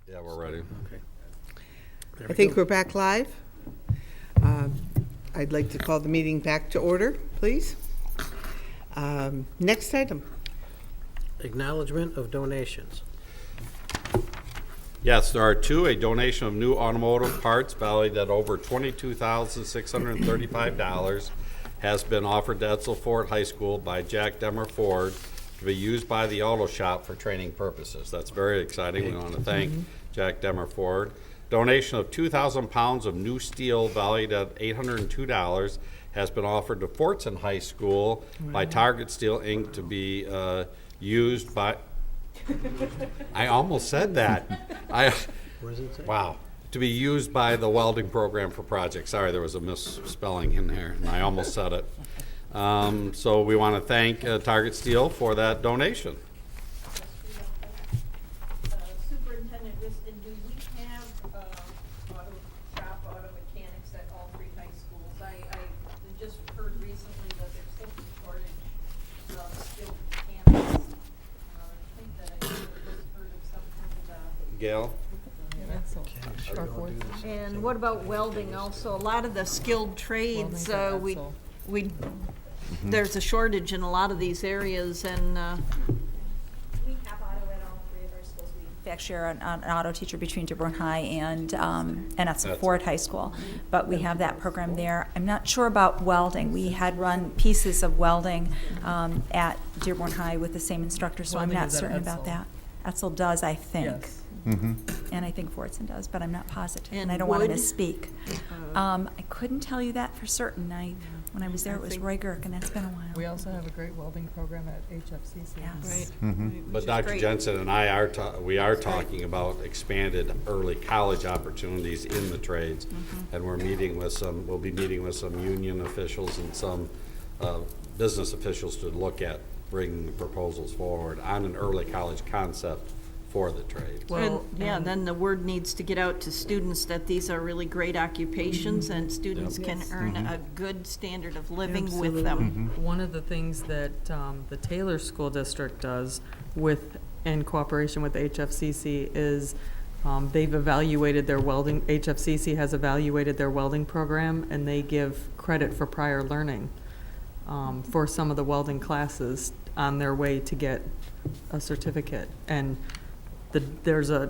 Yeah, we're ready. I think we're back live. I'd like to call the meeting back to order, please. Next item. Acknowledgement of donations. Yes, there are two. A donation of new automotive parts valued at over $22,635 has been offered to Edsel Ford High School by Jack Demmer Ford to be used by the auto shop for training purposes. That's very exciting. We want to thank Jack Demmer Ford. Donation of 2,000 pounds of new steel valued at $802 has been offered to Fortson High School by Target Steel Inc. to be used by... I almost said that. What does it say? Wow. to be used by the welding program for projects. Sorry, there was a misspelling in there, and I almost said it. So we want to thank Target Steel for that donation. Superintendent Whiston, do we have auto shop, auto mechanics at all three high schools? I just heard recently that there's such a shortage of skilled mechanics. I think that I just heard of something about. Gail? And what about welding also? A lot of the skilled trades, there's a shortage in a lot of these areas, and we have auto at all three of our schools. We actually are an auto teacher between Dearborn High and that's Ford High School, but we have that program there. I'm not sure about welding. We had run pieces of welding at Dearborn High with the same instructor, so I'm Welding not is at certain about Edsel. that. Etzel does, I think. Yes. And I think Fordson does, but I'm not positive, and And I don't want to wood? misspeak. I couldn't tell you that for certain. When I was there, it was Roy Girk, and that's been a while. We also have a great welding program at HFCC. Yes. But Dr. Jensen and I are, we are talking about expanded early college opportunities in the trades. And we'll be meeting with some union officials and some business officials to look at bringing proposals forward on an early college concept for the trade. and then the word needs to get out to students that these are really great occupations, and students can earn a good standard of living with them. One of the things that the Taylor School District does in cooperation with HFCC is they've evaluated their welding, HFCC has evaluated their welding program, and they give credit for prior learning for some of the welding classes on their way to get a certificate. And there's a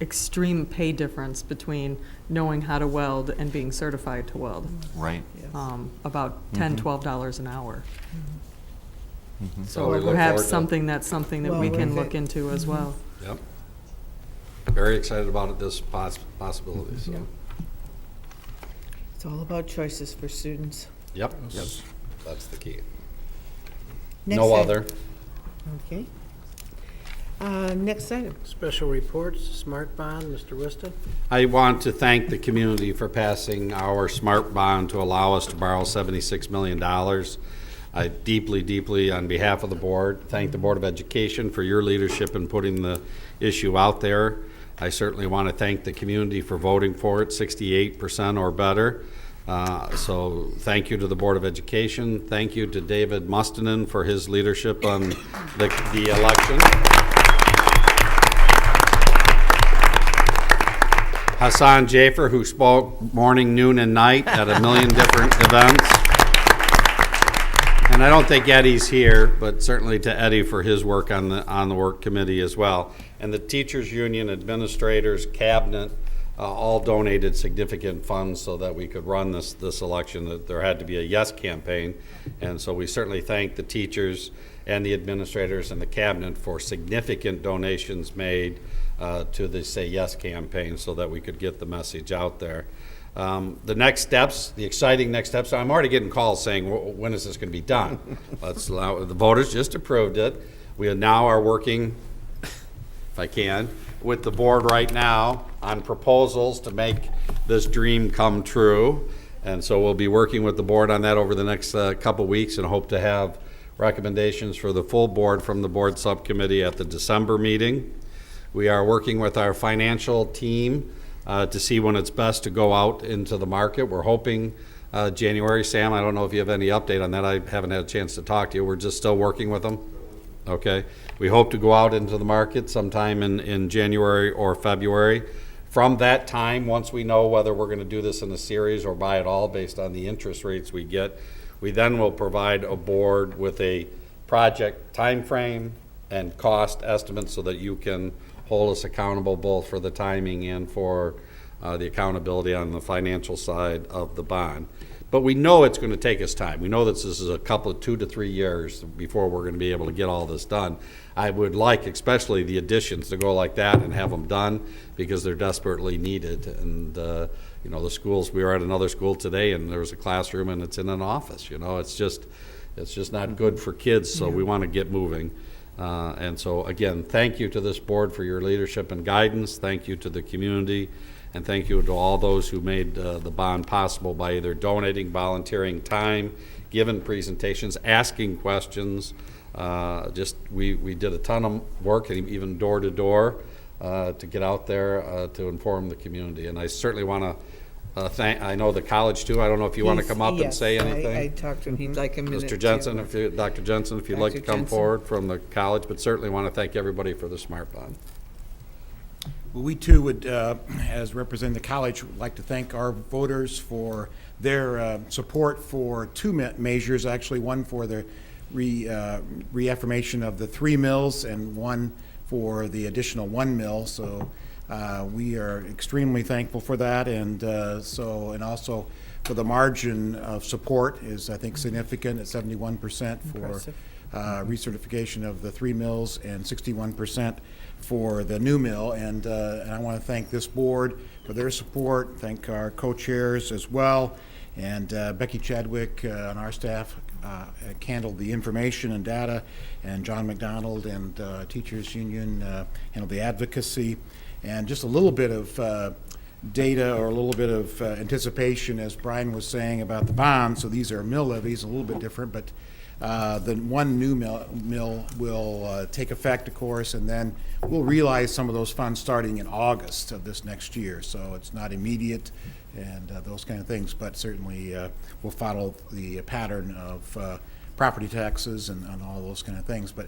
extreme pay difference between knowing how to weld and being certified to weld. Right. About $10, $12 an hour. So we So look perhaps forward to- something that we can look into as well. Yep. Very excited about this possibility, so. It's all about choices for students. Yep, that's the key. Next No item. other. Okay. Next item. Special reports, Smart Bond, Mr. Whiston. I want to thank the community for passing our SMART bond to allow us to borrow $76 million. I deeply, on behalf of the board, thank the Board of Education for your leadership in putting the issue out there. I certainly want to thank the community for voting for it, 68% or better. So thank you to the Board of Education. Thank you to David Mustonen for his leadership on the election. Hassan Jafer, who spoke morning, noon, and night at a million different events. And I don't think Eddie's here, but certainly to Eddie for his work on the work committee as well. And the teachers union, administrators, cabinet, all donated significant funds so that we could run this election. That there had to be a yes campaign. And so we certainly thank the teachers and the administrators and the cabinet for significant donations made to the Say Yes campaign so that we could get the message out there. The next steps, the exciting next steps, I'm already getting calls saying, when is this going to be done? The voters just approved it. We now are working, if I can, with the board right now on proposals to make this dream come true. And so we'll be working with the board on that over the next couple weeks and hope to have recommendations for the full board from the board subcommittee at the December meeting. We are working with our financial team to see when it's best to go out into the market. We're hoping January. Sam, I don't know if you have any update on that. I haven't had a chance to talk to you. We're just still working with them. Okay. We hope to go out into the market sometime in January or February. From that time, once we know whether we're going to do this in a series or buy it all based on the interest rates we get, we then will provide a board with a project time frame and cost estimates so that you can hold us accountable both for the timing and for the accountability on the financial side of the bond. But we know it's going to take us time. We know that this is a couple of 2 to 3 years before we're going to be able to get all this done. I would like especially the additions to go like that and have them done because they're desperately needed. And you know, the schools, we were at another school today and there was a classroom and it's in an office. You know, it's just not good for kids, so we want to get moving. And so again, thank you to this board for your leadership and guidance. Thank you to the community. And thank you to all those who made the bond possible by either donating, volunteering time, giving presentations, asking questions. We did a ton of work, and even door to door, to get out there to inform the community. And I certainly want to I know the college too. I don't know if you want to come up and say anything. I talked to him. He'd like a minute. Mr. Jensen, Dr. Jensen, if you'd like to come forward from the college, but certainly want to thank everybody for the Smart Bond. Well, we too would, as representing the college, would like to thank our voters for their support for two measures, actually one for the reaffirmation of the 3 mills and one for the additional 1 mill. So we are extremely thankful for that, and also for the margin of support is, I think, significant at 71% for recertification of the 3 mills and 61% for the new mill. And I want to thank this board for their support, thank our co-chairs as well, and Becky Chadwick on our staff handled the information and data, and John McDonald and Teachers Union handled the advocacy. And just a little bit of data or a little bit of anticipation, as Brian was saying about the bonds. So these are mill levies, a little bit different, but the one new mill will take effect, of course, and then we'll realize some of those funds starting in August of this next year. So it's not immediate and those kind of things, but certainly we'll follow the pattern of property taxes and all those kind of things. But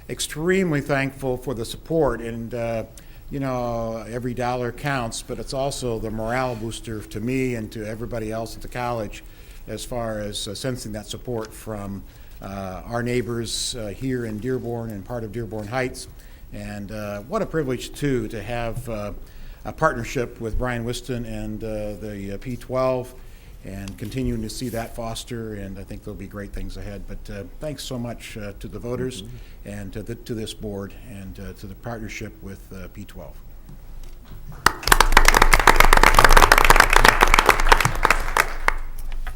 extremely thankful for the support, and you know, every dollar counts, but it's also the morale booster to me and to everybody else at the college as far as sensing that support from our neighbors here in Dearborn and part of Dearborn Heights. And what a privilege, too, to have a partnership with Brian Whiston and the P12 and continuing to see that foster, and I think there'll be great things ahead. But thanks so much to the voters and to this board and to the partnership with P12.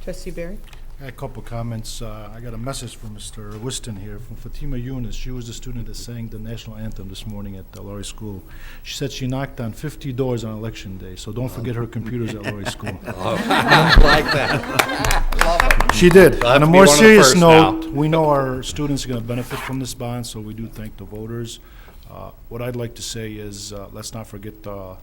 Trustee Barry? I had a couple comments. I got a message from Mr. Whiston here from Fatima Yunus. She was the student that sang the national anthem this morning at Laurie School. She said she knocked on 50 doors on election day, so don't forget her computers at Laurie School. I like that. Love it. She did. I'll have On a to be more one of the serious first note, now. we know our students are going to benefit from this bond, so we do thank the voters. What I'd like to say is let's not forget the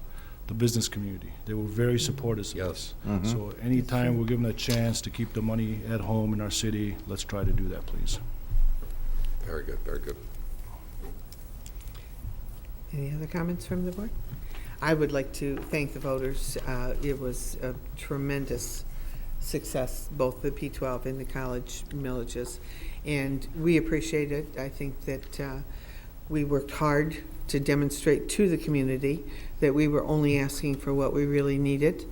business community. They were very supportive of this. So anytime we're given a chance to keep the money at home in our city, let's try to do that, please. Very good, very good. Any other comments from the board? I would like to thank the voters. It was a tremendous success, both the P12 and the college millages, and we appreciate it. I think that we worked hard to demonstrate to the community that we were only asking for what we really needed,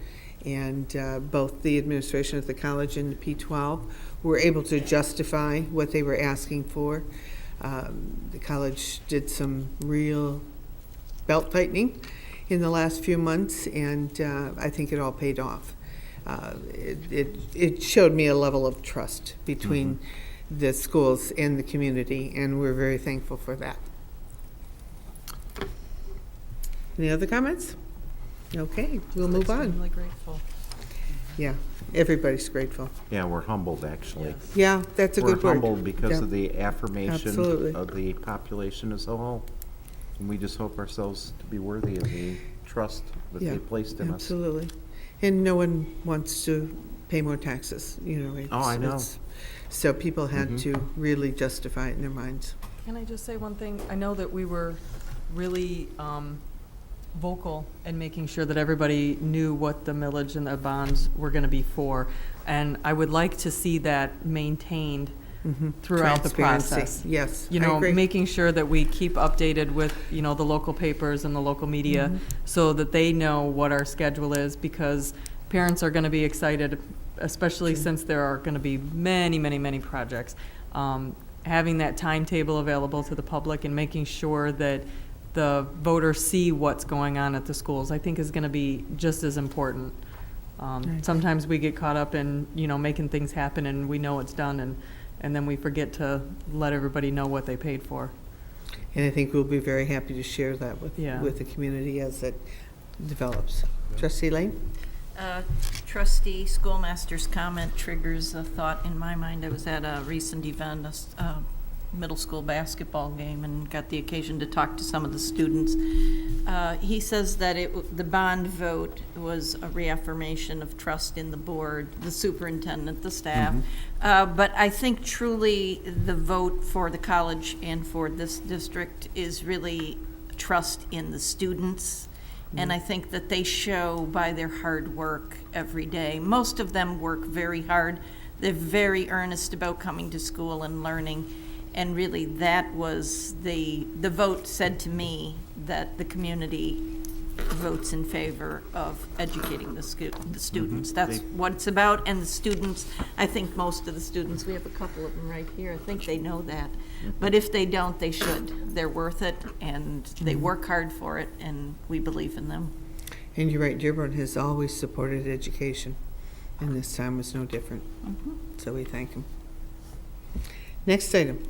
and both the administration of the college and the P12 were able to justify what they were asking for. The college did some real belt tightening in the last few months, and I think it all paid off. It showed me a level of trust between the schools and the community, and we're very thankful for that. Any other comments? Okay, we'll move on. Extremely grateful. Yeah, everybody's grateful. Yeah, we're humbled, actually. Yeah, that's a good word. We're humbled because Yeah. of the affirmation Absolutely. of the population as a whole. And we just hope ourselves to be worthy of the trust that Yeah, they placed in us. absolutely. And no one wants to pay more taxes, you know. Oh, I know. So people had to really justify it in their minds. Can I just say one thing? I know that we were really vocal in making sure that everybody knew what the millage and the bonds were going to be for. And I would like to see that maintained throughout the Transparency. process. Yes, You I know, agree. making sure that we keep updated with, you know, the local papers and the local media so that they know what our schedule is, because parents are going to be excited, especially since there are going to be many, many, many projects. Having that timetable available to the public and making sure that the voters see what's going on at the schools, I think is going to be just as important. Sometimes we get caught up in, you know, making things happen and we know it's done, and then we forget to let everybody know what they paid for. And I think we'll be very happy to share that with Yeah. the community as it develops. Trustee Lane? Trustee Schoolmaster's comment triggers a thought in my mind. I was at a recent event, a middle school basketball game, and got the occasion to talk to some of the students. He says that the bond vote was a reaffirmation of trust in the board, the superintendent, the staff. But I think truly the vote for the college and for this district is really trust in the students. And I think that they show by their hard work every day. Most of them work very hard. They're very earnest about coming to school and learning. And really, that was the vote said to me that the community votes in favor of educating the students. That's what it's about. And the students, I think most of the students, we have a couple of them right here, I think they know that. But if they don't, they should. They're worth it, and they work hard for it, and we believe in them. And you're right, Dearborn has always supported education, and this time was no different. So we thank him. Next item.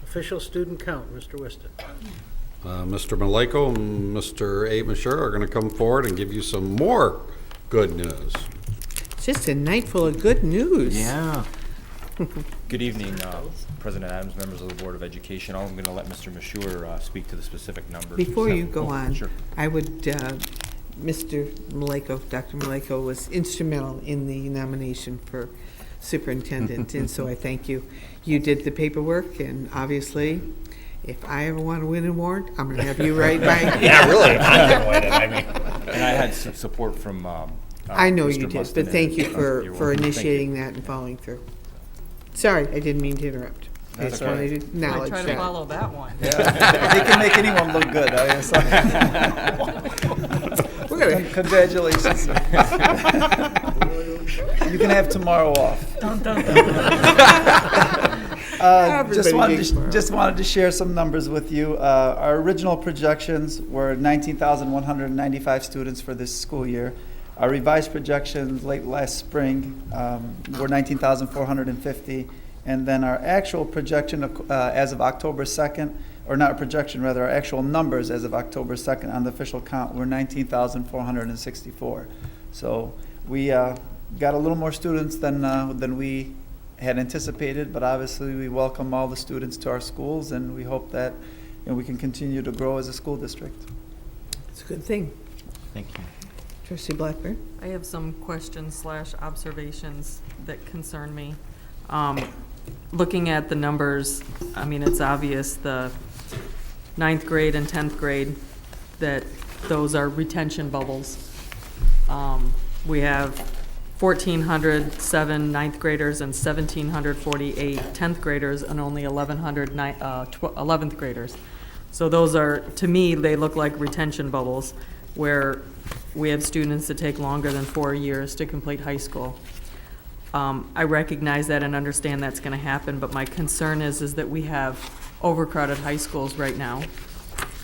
Official student count, Mr. Whiston. Mr. Maleko and Mr. Mashur are going to come forward and give you some more good news. It's just a night full of good news. Yeah. Good evening, President Adams, members of the Board of Education. I'm going to let Mr. Mashur speak to the specific numbers. Before you go on, Sure. I would, Mr. Maleko, Dr. Maleko was instrumental in the nomination for superintendent, and so I thank you. You did the paperwork, and obviously, if I ever want to win an award, I'm going to have you right by. Yeah, really, if I can win it, I mean. And I had some support from I know Mr. you did, Whiston but thank you and- for You're welcome. Thank you. initiating that and following through. Sorry, I didn't mean to interrupt. I That's just okay. wanted to I acknowledge try to that. follow that one. They can make anyone look good. We're gonna- Congratulations. You can have tomorrow off. Just wanted to share some numbers with you. Our original projections were 19,195 students for this school year. Our revised projections late last spring were 19,450. And then our actual projection as of October 2nd, or not a projection, rather, our actual numbers as of October 2nd on the official count were 19,464. So we got a little more students than we had anticipated, but obviously we welcome all the students to our schools, and we hope that we can continue to grow as a school district. It's a good thing. Thank you. Trustee Blackburn? I have some questions / observations that concern me. Looking at the numbers, I mean, it's obvious the 9th grade and 10th grade, that those are retention bubbles. We have 1,407 9th graders and 1,748 10th graders and only 1,100 11th graders. So those are, to me, they look like retention bubbles where we have students that take longer than 4 years to complete high school. I recognize that and understand that's going to happen, but my concern is that we have overcrowded high schools right now,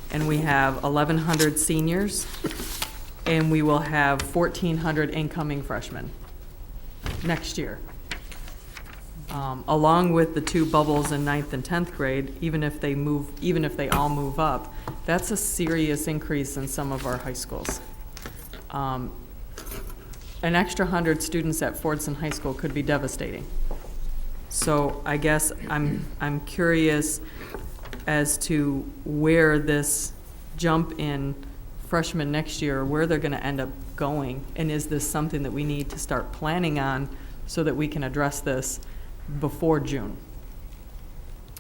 and we have 1,100 seniors, and we will have 1,400 incoming freshmen next year. Along with the two bubbles in 9th and 10th grade, even if they all move up, that's a serious increase in some of our high schools. An extra 100 students at Fordson High School could be devastating. So I guess I'm curious as to where this jump in freshmen next year, where they're going to end up going, and is this something that we need to start planning on so that we can address this before June?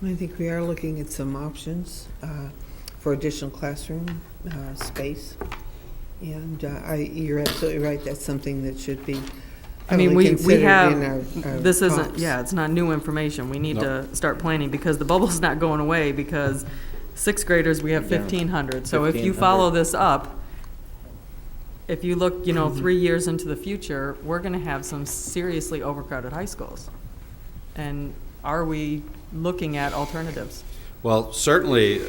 I think we are looking at some options for additional classroom space. And you're absolutely right, that's something that should be I mean, probably we considered have, in our this isn't, talks. yeah, it's not new information. We need to start planning because the bubble's not going away because 6th graders, we have 1,500. So if you follow this up, if you look, 3 years into the future, we're going to have some seriously overcrowded high schools. And are we looking at alternatives? Well, certainly,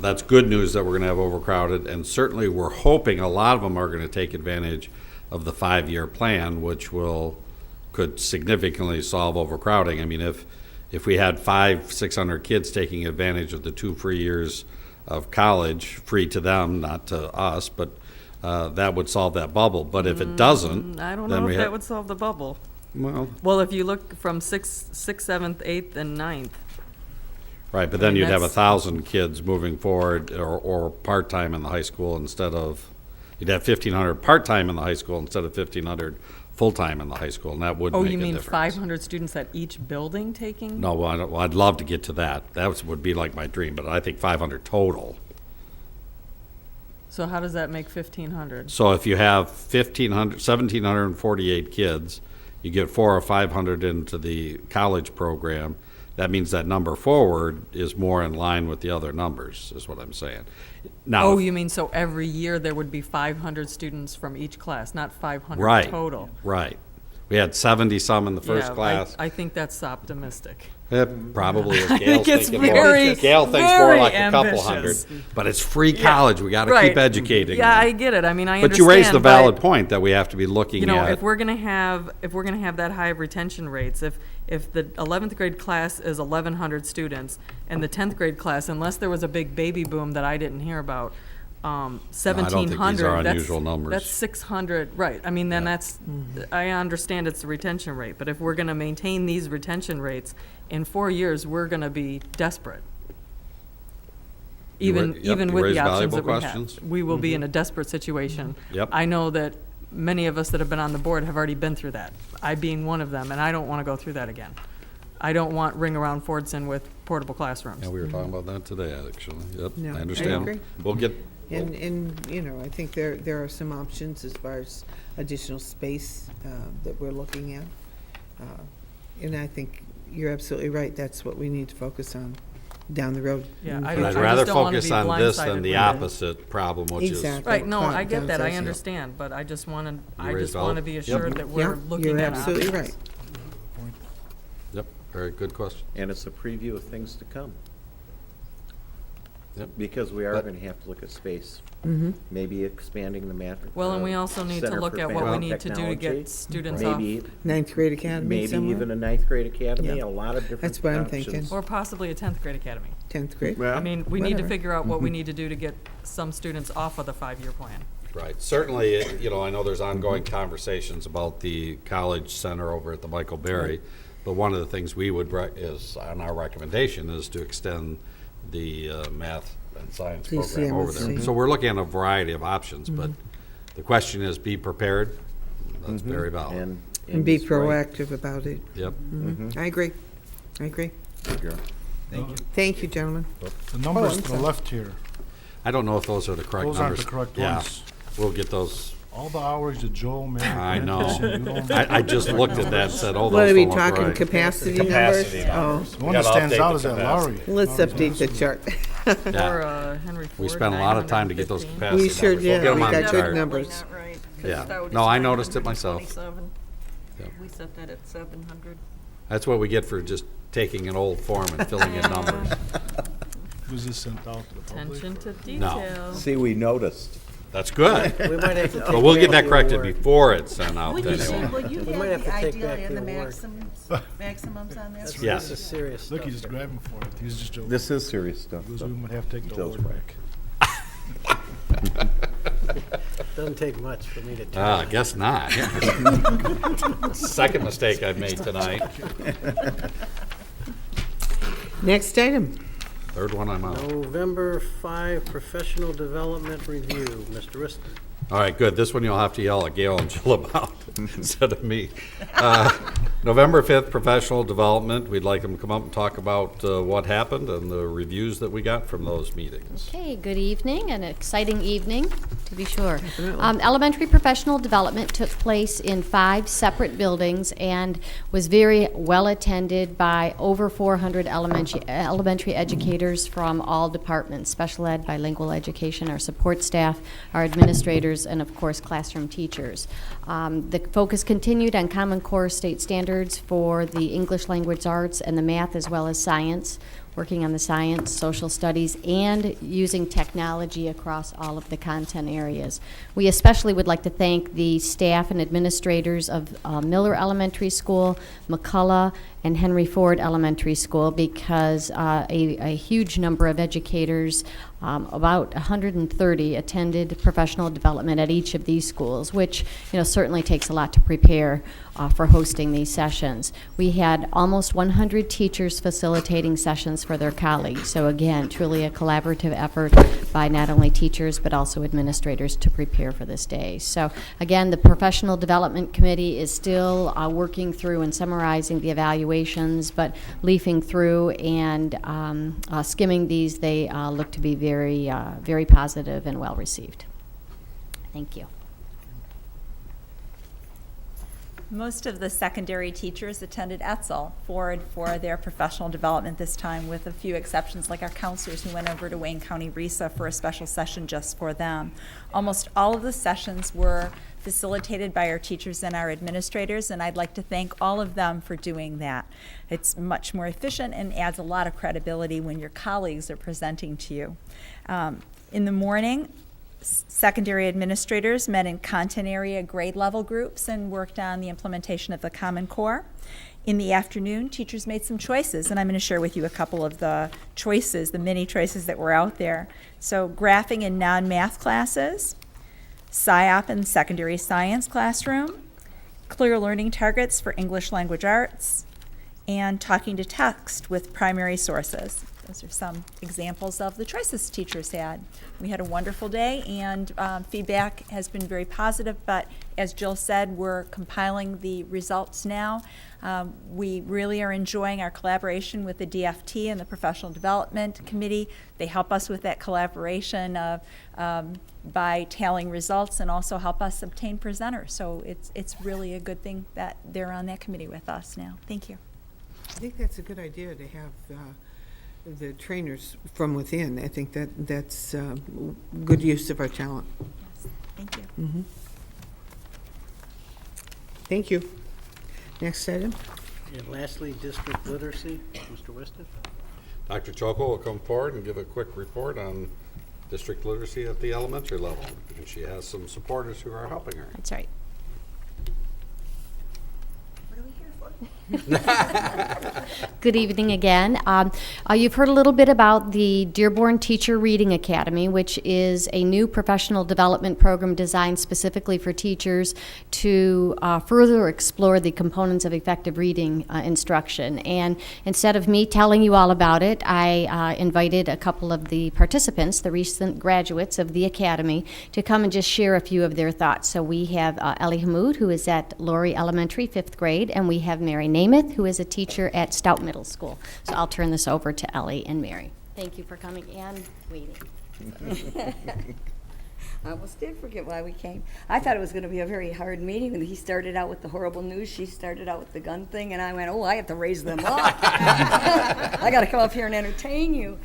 that's good news that we're going to have overcrowded, and certainly we're hoping a lot of them are going to take advantage of the 5-year plan, which could significantly solve overcrowding. I mean, if we had 500-600 kids taking advantage of the 2 free years of college, free to them, not to us, but that would solve that bubble. But if it doesn't, I don't then know we if that have, would solve the bubble. well, If you look from sixth, 7th, 8th, and 9th, right, but then mean, you'd have that's- 1,000 kids moving forward or part-time in the high school instead of, you'd have 1,500 part-time in the high school instead of 1,500 full-time in the high school, and that would make a you mean difference. 500 students at each building taking? No, well, I'd love to get to that. Would be like my dream, but I think 500 total. So how does that make 1,500? So if you have 1,748 kids, you get 400 or 500 into the college program, that means that number forward is more in line with the other numbers, is what I'm saying. Now, Oh, you mean so every year there would be 500 students from each class, not 500 right, total? right. We had 70-some in the first Yeah, class. I think that's optimistic. It probably is. I think Gail's it's thinking very, more. Gail thinks more very like a couple ambitious. hundred. But it's free college. We got to Right. keep educating. Yeah, them. I get it. I mean, I But understand. you raised the valid but, point that we have to be looking you know, at. if we're gonna have that high of retention rates, if the 11th grade class is 1,100 students and the 10th grade class, unless there was a big baby boom that I didn't hear about, 1,700. are unusual numbers. That's 600. Right. I mean, then that's. I understand it's the retention rate, but if we're gonna maintain these retention rates in 4 years, we're gonna be desperate. Even with you the raise options valuable that we questions. have, we will be in a desperate situation. Yep. I know that many of us that have been on the board have already been through that. I being one of them, and I don't want to go through that again. I don't want ring around Fordson with portable classrooms. Yeah, we were talking about that today, actually. Yep, No, I I understand. agree. We'll get, And, you know, I think there are some options as far as additional space that we're looking at. And I think you're absolutely right. That's what we need to focus on down the road. Yeah, moving I but don't- I'd forward. rather don't wanna focus be on this than blindsided the with it. opposite problem, which is. Exactly. Right, no, I Right, get that, I downstairs. understand, but I just want to, I raised just want to valid- be Yep. assured that Yeah, we're looking you're at absolutely options. right. Yep, very good question. And it's a preview of things to come. Yep. Because we are But- going to have to look at space. Mhm. Maybe expanding the math. Well, and we also need to Center look for at what we Family need to do to Technology. get students off. Maybe, Ninth grade academy maybe somewhere? even a ninth grade academy, Yeah. a lot of different That's what I'm options. thinking. Or possibly a 10th grade academy. 10th grade? Well, I mean, we need to whatever. figure out what we need to do to get some students off of the 5-year plan. Right, certainly, you know, I know there's ongoing conversations about the college center over at the Michael Berry, but one of the things we would, is, on our recommendation, is to extend the math and science program over there. CMSC. So we're looking at a variety of options, but the question is, be prepared. That's very valid. And And be Amy's right. proactive about it. Yep. Mhm. I agree. I agree. Good girl. Thank you. Thank you, gentlemen. The numbers I'm to the sorry. left here, I don't know if those are the correct numbers. those aren't the correct Yeah, ones. we'll get those. All the hours that Joel, Mary. I Brent, know. you don't- I just looked at that and said, oh, What those are we don't look talking, right. capacity Capacity numbers? numbers. The one that We gotta stands update out the is that capacity. Lowry. Oh, let's Lowry's update the awesome. chart. Yeah. Or Henry Ford. We spent a lot of time to get those 915. capacity We numbers. sure We'll did. get 'em We on got the good chart. numbers. Not right, 'cause Yeah. Stout No, is I noticed it myself. 927. Yeah. We set that at 700. That's what we get for just taking an old form and filling in numbers. Was this sent out to the public? Attention to No. detail. See, we noticed. That's good. We might have to take But we'll get back that corrected the award. before it's sent out Would to you say, anyone. will you We might have have the to take ideal back and the the award. maximums on this? Yeah. This is serious stuff. Look, he's just grabbing for it. He's just joking. This is serious stuff. He goes, we might have to take the Joe's award right. back. Doesn't take much for me to tell. I guess not. Second mistake I've made tonight. Next item. Third one I'm out. November 5 Professional Development Review, Mr. Whiston. All right, good. This one you'll have to yell at Gail and Jill about instead of me. November 5th, professional development. We'd like them to come up and talk about what happened and the reviews that we got from those meetings. Okay, good evening, an exciting evening, to be sure. Elementary professional development took place in 5 separate buildings and was very well attended by over 400 elementary educators from all departments, special ed, bilingual education, our support staff, our administrators, and of course, classroom teachers. The focus continued on Common Core state standards for the English language arts and the math as well as science, working on the science, social studies, and using technology across all of the content areas. We especially would like to thank the staff and administrators of Miller Elementary School, McCullough, and Henry Ford Elementary School because a huge number of educators About 130 attended professional development at each of these schools, which certainly takes a lot to prepare for hosting these sessions. We had almost 100 teachers facilitating sessions for their colleagues. So again, truly a collaborative effort by not only teachers but also administrators to prepare for this day. So again, the Professional Development Committee is still working through and summarizing the evaluations, but leafing through and skimming these, they look to be very, very positive and well received. Thank you. Most of the secondary teachers attended Etzel for their professional development this time, with a few exceptions, like our counselors who went over to Wayne County RESA for a special session just for them. Almost all of the sessions were facilitated by our teachers and our administrators, and I'd like to thank all of them for doing that. It's much more efficient and adds a lot of credibility when your colleagues are presenting to you. In the morning, secondary administrators met in content area grade level groups and worked on the implementation of the Common Core. In the afternoon, teachers made some choices, and I'm going to share with you a couple of the choices, the many choices that were out there. So graphing in non-math classes, SciOp in secondary science classroom, clear learning targets for English language arts, and talking to text with primary sources. Those are some examples of the choices teachers had. We had a wonderful day, and feedback has been very positive, but as Jill said, we're compiling the results now. We really are enjoying our collaboration with the DFT and the Professional Development Committee. They help us with that collaboration by tallying results and also help us obtain presenters. So it's really a good thing that they're on that committee with us now. Thank you. I think that's a good idea to have the trainers from within. I think that's good use of our talent. Yes, thank you. Mm-hmm. Thank you. Next item. And lastly, district literacy, Mr. Whiston. Dr. Choko will come forward and give a quick report on district literacy at the elementary level. And she has some supporters who are helping her. That's right. Good evening again. You've heard a little bit about the Dearborn Teacher Reading Academy, which is a new professional development program designed specifically for teachers to further explore the components of effective reading instruction. And instead of me telling you all about it, I invited a couple of the participants, the recent graduates of the academy, to come and just share a few of their thoughts. So we have Ellie Hamoud, who is at Laurie Elementary, 5th grade, and we have Mary Namath, who is a teacher at Stout Middle School. So I'll turn this over to Ellie and Mary. Thank you for coming and waiting. I almost did forget why we came. I thought it was going to be a very hard meeting, and he started out with the horrible news, she started out with the gun thing, and I went, oh, I have to raise them up. I got to come up here and entertain you.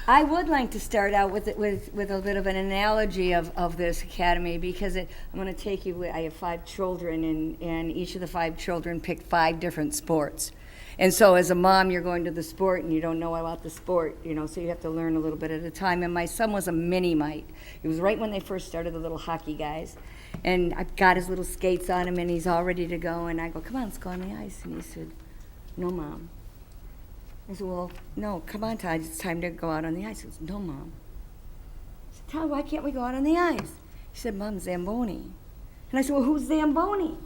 I would like to start out with a bit of an analogy of this academy, because I'm going to take you, I have 5 children, and each of the 5 children picked 5 different sports. And so as a mom, you're going to the sport and you don't know about the sport, so you have to learn a little bit at a time. And my son was a mini-mite. It was right when they first started, the little hockey guys. And I've got his little skates on him and he's all ready to go. And I go, come on, let's go on the ice. And he said, no, Mom. I said, well, no, come on, Todd, it's time to go out on the ice. He said, no, Mom. I said, Todd, why can't we go out on the ice? He said, Mom, Zamboni. And I said, well, who's Zamboni?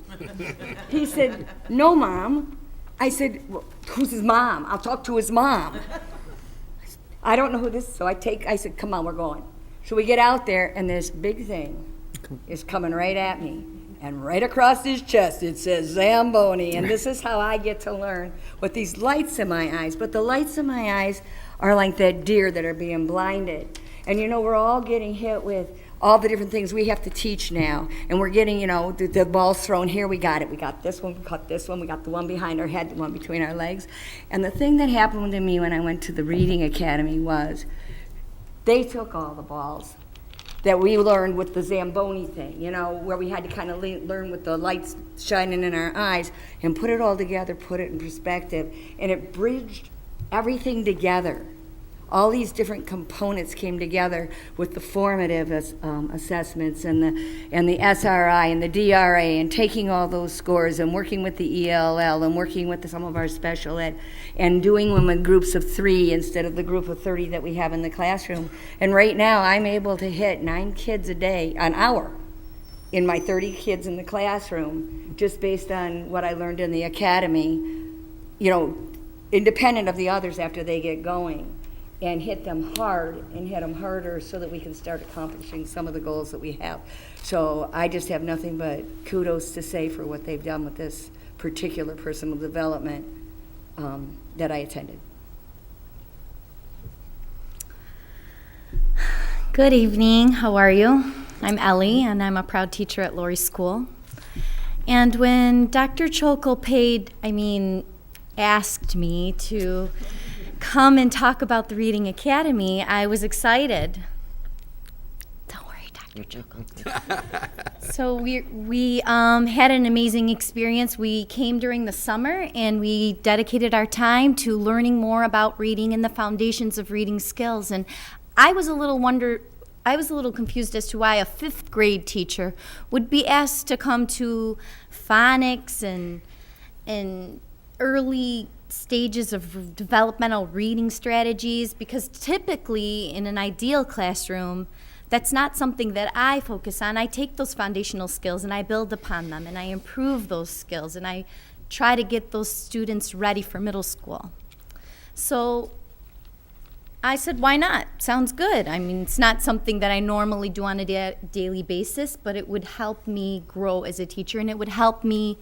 He said, no, Mom. I said, well, who's his mom? I'll talk to his mom. I don't know who this is. So I said, come on, we're going. So we get out there, and this big thing is coming right at me. And right across his chest, it says Zamboni. And this is how I get to learn with these lights in my eyes. But the lights in my eyes are like that deer that are being blinded. And, we're all getting hit with all the different things we have to teach now. And we're getting, the ball's thrown here, we got it. We got this one, we cut this one, we got the one behind our head, the one between our legs. And the thing that happened to me when I went to the Reading Academy was they took all the balls that we learned with the Zamboni thing, where we had to kind of learn with the lights shining in our eyes, and put it all together, put it in perspective, and it bridged everything together all these different components came together with the formative assessments and the SRI and the DRA, and taking all those scores and working with the ELL and working with some of our special ed and doing them in groups of 3 instead of the group of 30 that we have in the classroom. And right now I'm able to hit 9 kids a day, an hour, in my 30 kids in the classroom, just based on what I learned in the academy, you know, independent of the others after they get going, and hit them hard and hit them harder so that we can start accomplishing some of the goals that we have. So I just have nothing but kudos to say for what they've done with this particular personal development that I attended. Good evening, how are you? I'm Ellie, and I'm a proud teacher at Laurie School. And when Dr. Chokel asked me to come and talk about the Reading Academy, I was excited. Don't worry, Dr. Chokel. So we had an amazing experience. We came during the summer, and we dedicated our time to learning more about reading and the foundations of reading skills. And I was a little confused as to why a 5th grade teacher would be asked to come to phonics and early stages of developmental reading strategies, because typically in an ideal classroom, that's not something that I focus on. I take those foundational skills and I build upon them and I improve those skills and I try to get those students ready for middle school. So I said, why not? Sounds good. I mean, it's not something that I normally do on a daily basis, but it would help me grow as a teacher, and it would help me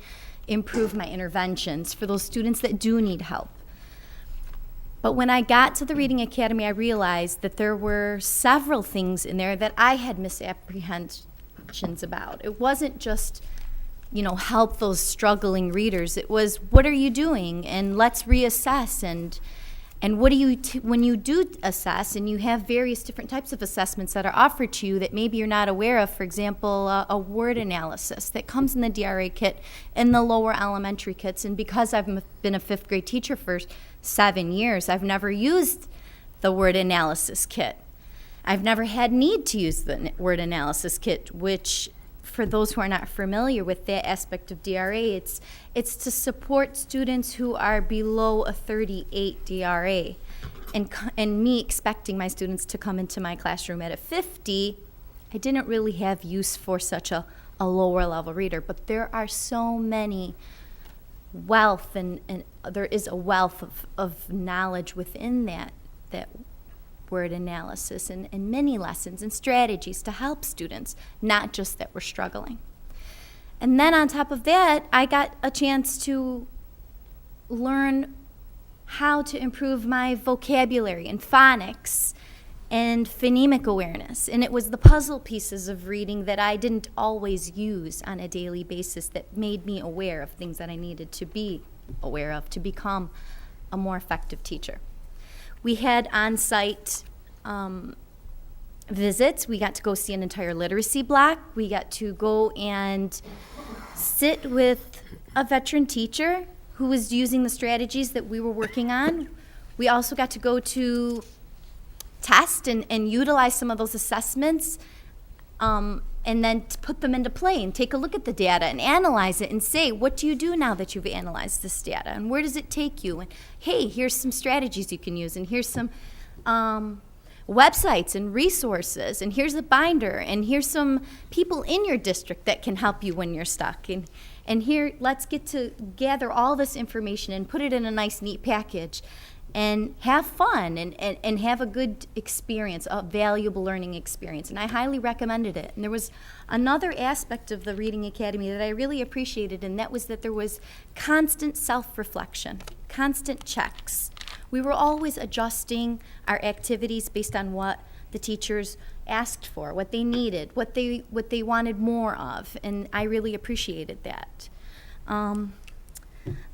improve my interventions for those students that do need help. But when I got to the Reading Academy, I realized that there were several things in there that I had misapprehensions about. It wasn't just, help those struggling readers. It was, what are you doing? And let's reassess. And what do you, when you do assess, and you have various different types of assessments that are offered to you that maybe you're not aware of, for example, a word analysis that comes in the DRA kit and the lower elementary kits. And because I've been a 5th grade teacher for 7 years, I've never used the word analysis kit. I've never had need to use the word analysis kit, which, for those who are not familiar with that aspect of DRA, it's to support students who are below a 38 DRA. And me expecting my students to come into my classroom at a 50, I didn't really have use for such a lower level reader. But there are so many wealth, and there is a wealth of knowledge within that word analysis and many lessons and strategies to help students, not just that we're struggling. And then on top of that, I got a chance to learn how to improve my vocabulary and phonics and phonemic awareness. And it was the puzzle pieces of reading that I didn't always use on a daily basis that made me aware of things that I needed to be aware of to become a more effective teacher. We had on-site visits. We got to go see an entire literacy block. We got to go and sit with a veteran teacher who was using the strategies that we were working on. We also got to go to test and utilize some of those assessments, and then put them into play and take a look at the data and analyze it and say, what do you do now that you've analyzed this data, and where does it take you? And hey, here's some strategies you can use, and here's some websites and resources, and here's a binder, and here's some people in your district that can help you when you're stuck. And here, let's get to gather all this information and put it in a nice, neat package and have fun and have a good experience, a valuable learning experience. And I highly recommended it. And there was another aspect of the Reading Academy that I really appreciated, and that was that there was constant self-reflection, constant checks. We were always adjusting our activities based on what the teachers asked for, what they needed, what they wanted more of, and I really appreciated that.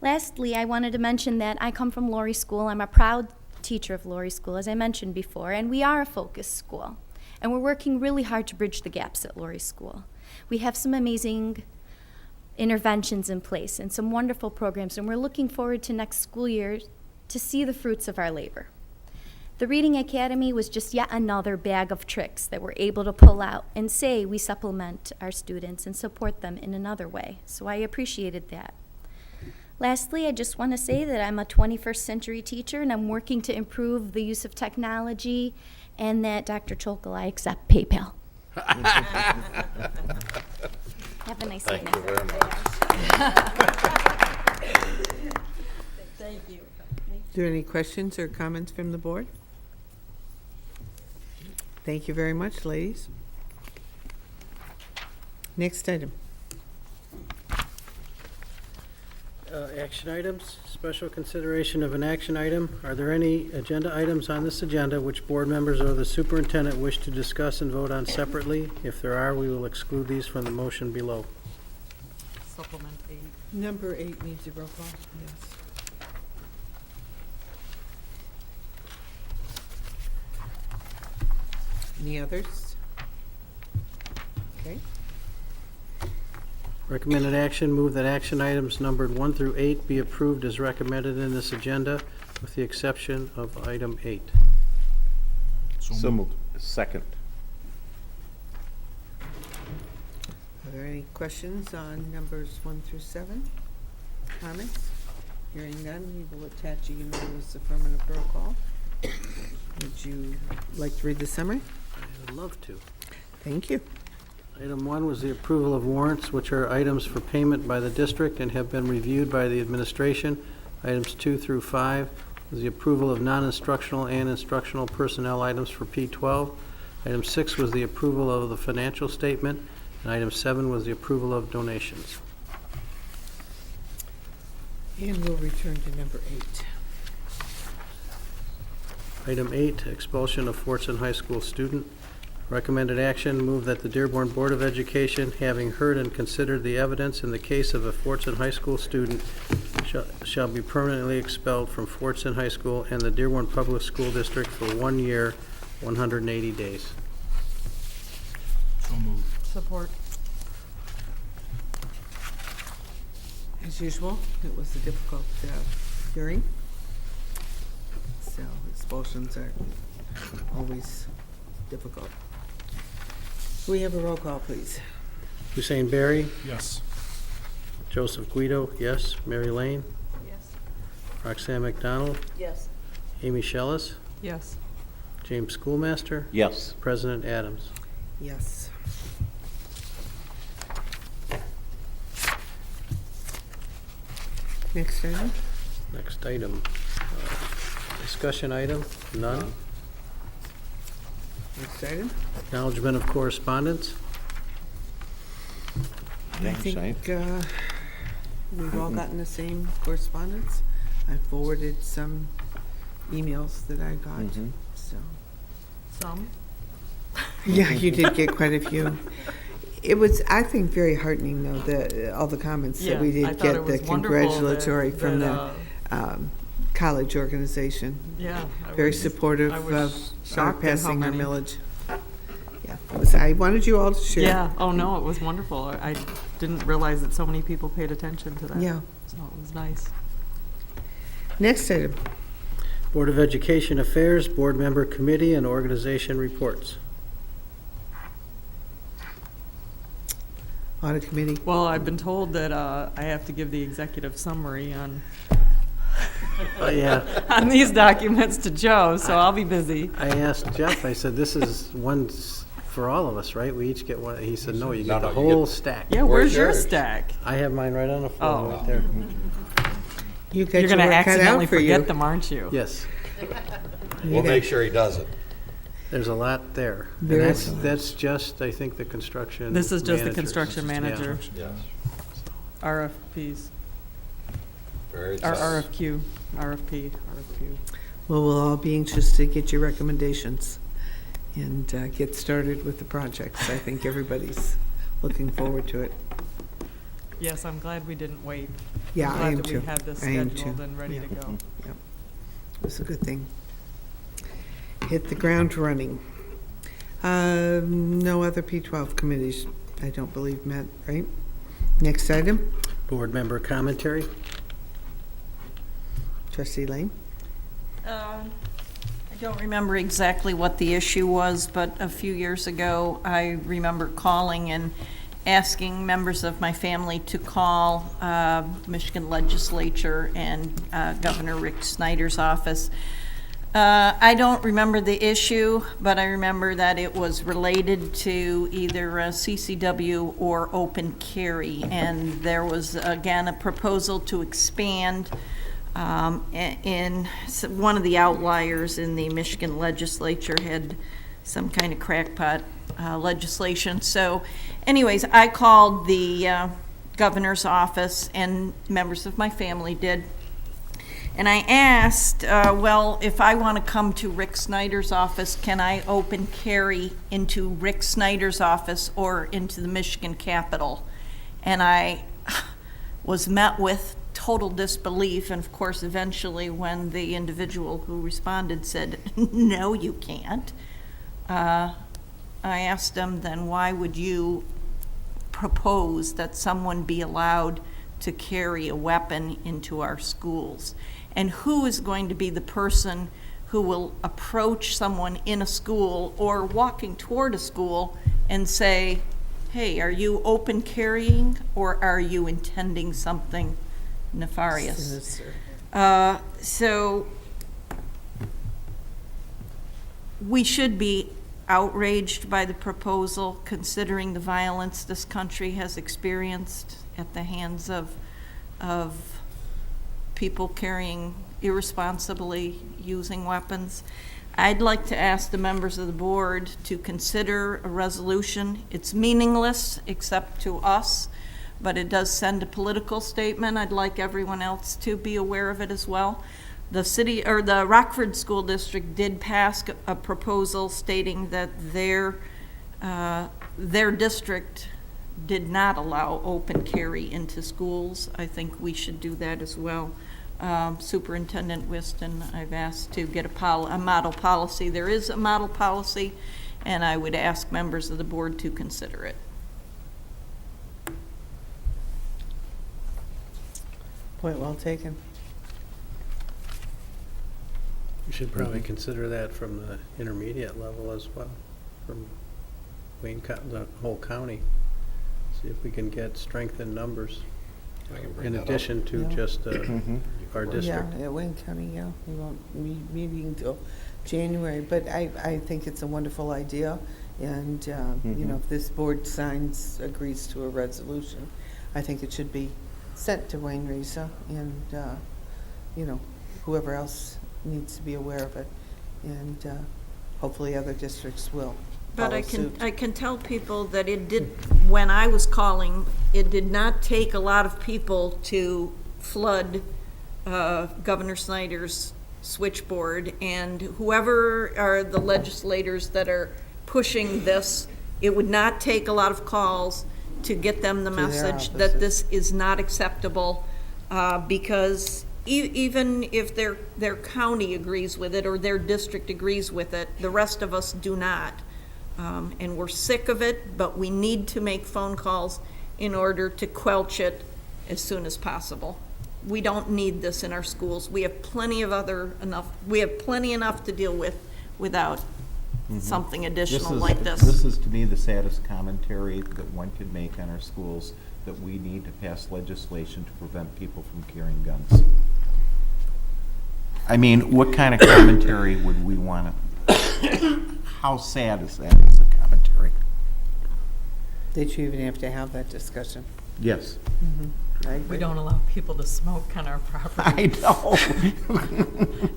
Lastly, I wanted to mention that I come from Laurie School. I'm a proud teacher of Laurie School, as I mentioned before, and we are a focused school. And we're working really hard to bridge the gaps at Laurie School. We have some amazing interventions in place and some wonderful programs, and we're looking forward to next school year to see the fruits of our labor. The Reading Academy was just yet another bag of tricks that we're able to pull out and say we supplement our students and support them in another way. So I appreciated that. Lastly, I just want to say that I'm a 21st century teacher and I'm working to improve the use of technology, and that Dr. Cholkle, I accept PayPal. Have a nice evening. Thank you very much. Thank you. Are there any questions or comments from the board? Thank you very much, ladies. Next item. Action items, special consideration of an action item. Are there any agenda items on this agenda which board members or the superintendent wish to discuss and vote on separately? If there are, we will exclude these from the motion below. Supplement 8. Number 8 needs a roll call, yes. Any others? Okay. Recommended action, move that action items numbered 1 through 8 be approved as recommended in this agenda, with the exception of item 8. So moved. Second. Are there any questions on numbers 1 through 7? Comments? Hearing none, we will attach a unanimous affirmative roll call. Would you like to read the summary? I would love to. Thank you. Item 1 was the approval of warrants, which are items for payment by the district and have been reviewed by the administration. Items 2 through 5 was the approval of non-instructional and instructional personnel items for P12. Item 6 was the approval of the financial statement, and item 7 was the approval of donations. And we'll return to number 8. Item 8, expulsion of Fortson High School student. Recommended action, move that the Dearborn Board of Education, having heard and considered the evidence in the case of a Fortson High School student, shall be permanently expelled from Fortson High School and the Dearborn Public School District for 1 year, 180 days. So moved. Support. As usual, it was a difficult hearing. So expulsions are always difficult. We have a roll call, please. Hussein Berry, Yes. Joseph Guido, yes. Mary Lane, Yes. Roxanne McDonald, Yes. Amy Shellis, Yes. James Schoolmaster, Yes. President Adams. Yes. Next item. Next item, discussion item, none. Next item. Acknowledgement of correspondence. I think we've all gotten the same correspondence. I forwarded some emails that I got, so. Some? Yeah, you did get quite a few. It was, I think, very heartening, though, all the comments that we Yeah, I did thought get, it the was wonderful congratulatory from that, the college organization. Yeah. I Very was- supportive I was of our shocked at how passing our many. millage. Yeah, it was, I wanted you all to share. Yeah, oh no, it was wonderful. I didn't realize that so many people paid attention to that. Yeah. So it was nice. Next item. Board of Education Affairs, Board Member Committee, and Organization Reports. Audit Committee. Well, I've been told that I have to give the executive summary on Yeah. on these documents to Joe, so I'll be busy. I asked Jeff, I said, this is one for all of us, right? We each get one. He said, no, you get the whole stack. Yeah, where's your stack? I have mine right on the floor, Oh. right there. You got You're your going to work cut out accidentally for you. forget them, aren't you? Yes, We'll make sure he does it. there's a lot there. And There that's, is. that's just, I think, the construction This is just the managers. construction Yeah. manager, Yes. RFPs, Very or nice. RFQ, RFP. Well, we'll all be anxious to get your recommendations and get started with the projects. I think everybody's looking forward to it. Yes, I'm glad we didn't wait. Yeah, I'm I am glad that too. we had this I am scheduled too. and ready Yeah. to go. Yep. It was a good thing. Hit the ground running. No other P12 committees, I don't believe, met, right? Next item. Board Member Commentary. Trustee Lane. I don't remember exactly what the issue was, but a few years ago, I remember calling and asking members of my family to call Michigan legislature and Governor Rick Snyder's office. I don't remember the issue, but I remember that it was related to either CCW or open carry, and there was, again, a proposal to expand in one of the outliers in the Michigan legislature had some kind of crackpot legislation. So anyways, I called the governor's office, and members of my family did. And I asked, well, if I want to come to Rick Snyder's office, can I open carry into Rick Snyder's office or into the Michigan Capitol? And I was met with total disbelief. And of course, eventually when the individual who responded said, no, you can't, I asked him, then why would you propose that someone be allowed to carry a weapon into our schools? And who is going to be the person who will approach someone in a school or walking toward a school and say, hey, are you open carrying or are you intending something nefarious? So we should be outraged by the proposal, considering the violence this country has experienced at the hands of people carrying irresponsibly, using weapons. I'd like to ask the members of the board to consider a resolution. It's meaningless except to us, but it does send a political statement. I'd like everyone else to be aware of it as well. The city, or the Rockford School District, did pass a proposal stating that their district did not allow open carry into schools. I think we should do that as well. Superintendent Whiston, I've asked to get a model policy. There is a model policy, and I would ask members of the board to consider it. Point well taken. We should probably consider that from the intermediate level as well, from Wayne, the whole county. See if we can get strength in numbers in addition to just our district. Yeah, Wayne County, yeah. We won't be meeting until January, but I think it's a wonderful idea. And, you know, if this board agrees to a resolution, I think it should be sent to Wayne Reza and, you know, whoever else needs to be aware of it. And hopefully other districts will. But I can tell people that it did, when I was calling, it did not take a lot of people to flood Governor Snyder's switchboard, and whoever are the legislators that are pushing this, it would not take a lot of calls to get them the message that this is not acceptable, because even if their county agrees with it or their district agrees with it, the rest of us do not. And we're sick of it, but we need to make phone calls in order to quelch it as soon as possible. We don't need this in our schools. We have plenty enough to deal with without something additional like this. This is, to me, the saddest commentary that one could make on our schools, that we need to pass legislation to prevent people from carrying guns. I mean, what kind of commentary would we want to... How sad is that as a commentary? Did you even have to have that discussion? Yes. We don't allow people to smoke on our property. I know.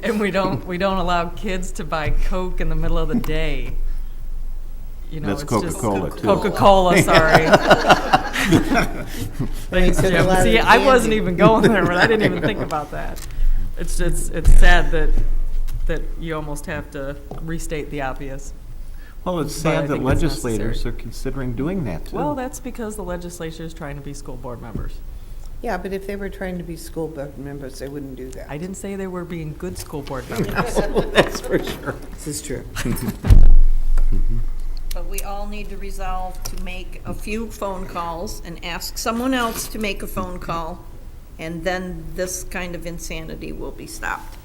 And we don't allow kids to buy Coke in the middle of the day. You know, that's it's Coca-Cola, just too. Coca-Cola, sorry. Thanks, Jim. See, I wasn't even going there, but I didn't even think about that. It's sad that you almost have to restate the obvious. Well, it's sad that legislators are considering doing that, too. Well, that's because the legislature is trying to be school board members. Yeah, but if they were trying to be school board members, they wouldn't do that. I didn't say they were being good school board members. That's for sure. This is true. But we all need to resolve to make a few phone calls and ask someone else to make a phone call, and then this kind of insanity will be stopped.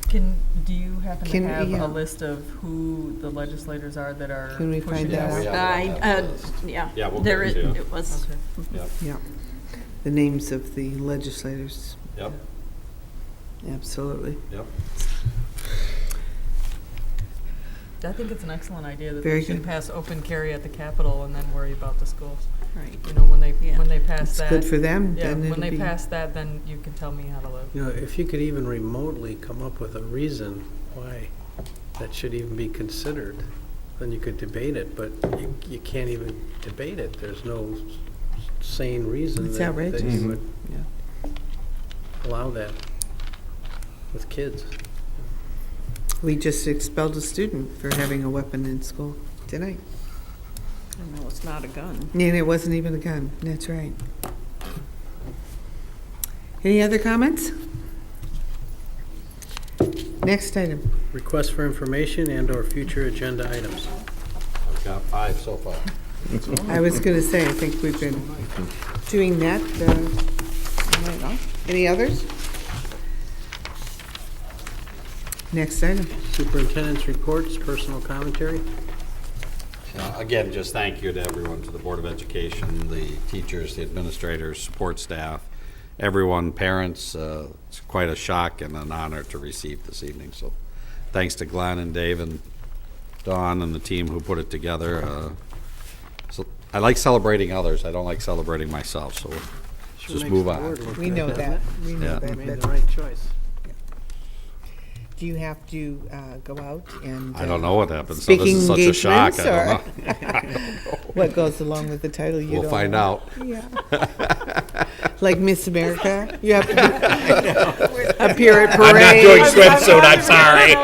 Do you happen Can- to have yeah. a list of who the legislators are that are Can we pushing find this? that out? Yeah. Yeah, we'll There get is, it to you. it was. Yep, Yeah. The names of the legislators, yep, absolutely. yep. I think it's an excellent idea that Very they should good. pass open carry at the Capitol and then worry about the schools. Right. You know, when they pass It's that. good for them, Yeah, then when it'll they be- pass that, then you can tell me how to live. You know, if you could even remotely come up with a reason why that should even be considered, then you could debate it, but you can't even debate it. There's no sane reason It's that outrageous. you would Yeah. allow that with kids. We just expelled a student for having a weapon in school tonight. No, it's not a gun. And it wasn't even a gun, that's right. Any other comments? Next item. Request for information and/or future agenda items. I've got 5 so far. I was gonna say, I think we've been doing that, all night long. Any others? Next item. Superintendent's reports, personal commentary. Again, just thank you to everyone, to the Board of Education, the teachers, the administrators, support staff, everyone, parents. It's quite a shock and an honor to receive this evening. So thanks to Glenn and Dave and Dawn and the team who put it together. So I like celebrating others. I don't like celebrating myself, so let's just move on. We know that, we know Yeah. that. Made but the right choice. Do you have to go out and? I don't know what happened, so this is such a shock. I don't know. What goes along with the title? You We'll don't find know. out. Yeah. Like Miss America, you have to appear at I'm not doing parades. swimsuit, I'm sorry.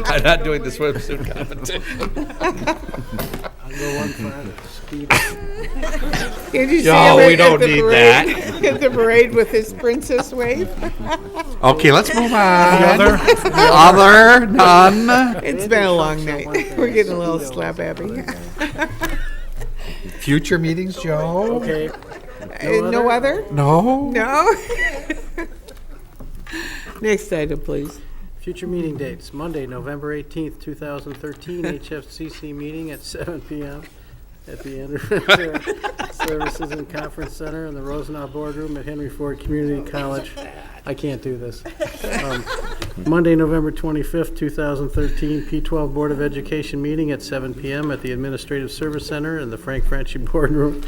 I'm not doing the swimsuit competition. I'll go one farther. Speed. Did you see No, him we at don't the need parade? that. At the parade with his princess wave? Okay, let's move on. Other, none. It's been a long night. We're getting a little slap happy. Future meetings, Joe? Okay. No other? No? No? Next item, please. Future meeting dates, Monday, November 18th, 2013, HFCC meeting at 7 p.m. at the Andrew Services and Conference Center in the Rosenau Boardroom at Henry Ford Community College. I can't do this. Monday, November 25th, 2013, P12 Board of Education meeting at 7 p.m. at the Administrative Service Center in the Frank Franchi Boardroom.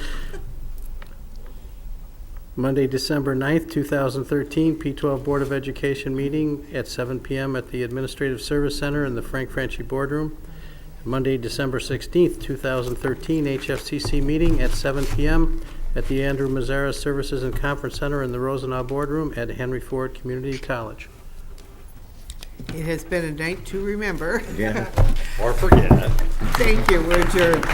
Monday, December 9th, 2013, P12 Board of Education meeting at 7 p.m. at the Administrative Service Center in the Frank Franchi Boardroom. Monday, December 16th, 2013, HFCC meeting at 7 p.m. at the Andrew Mazzara Services and Conference Center in the Rosenau Boardroom at Henry Ford Community College. It has been a night to remember. Yeah. Or forget it. Thank you, we're adjourned.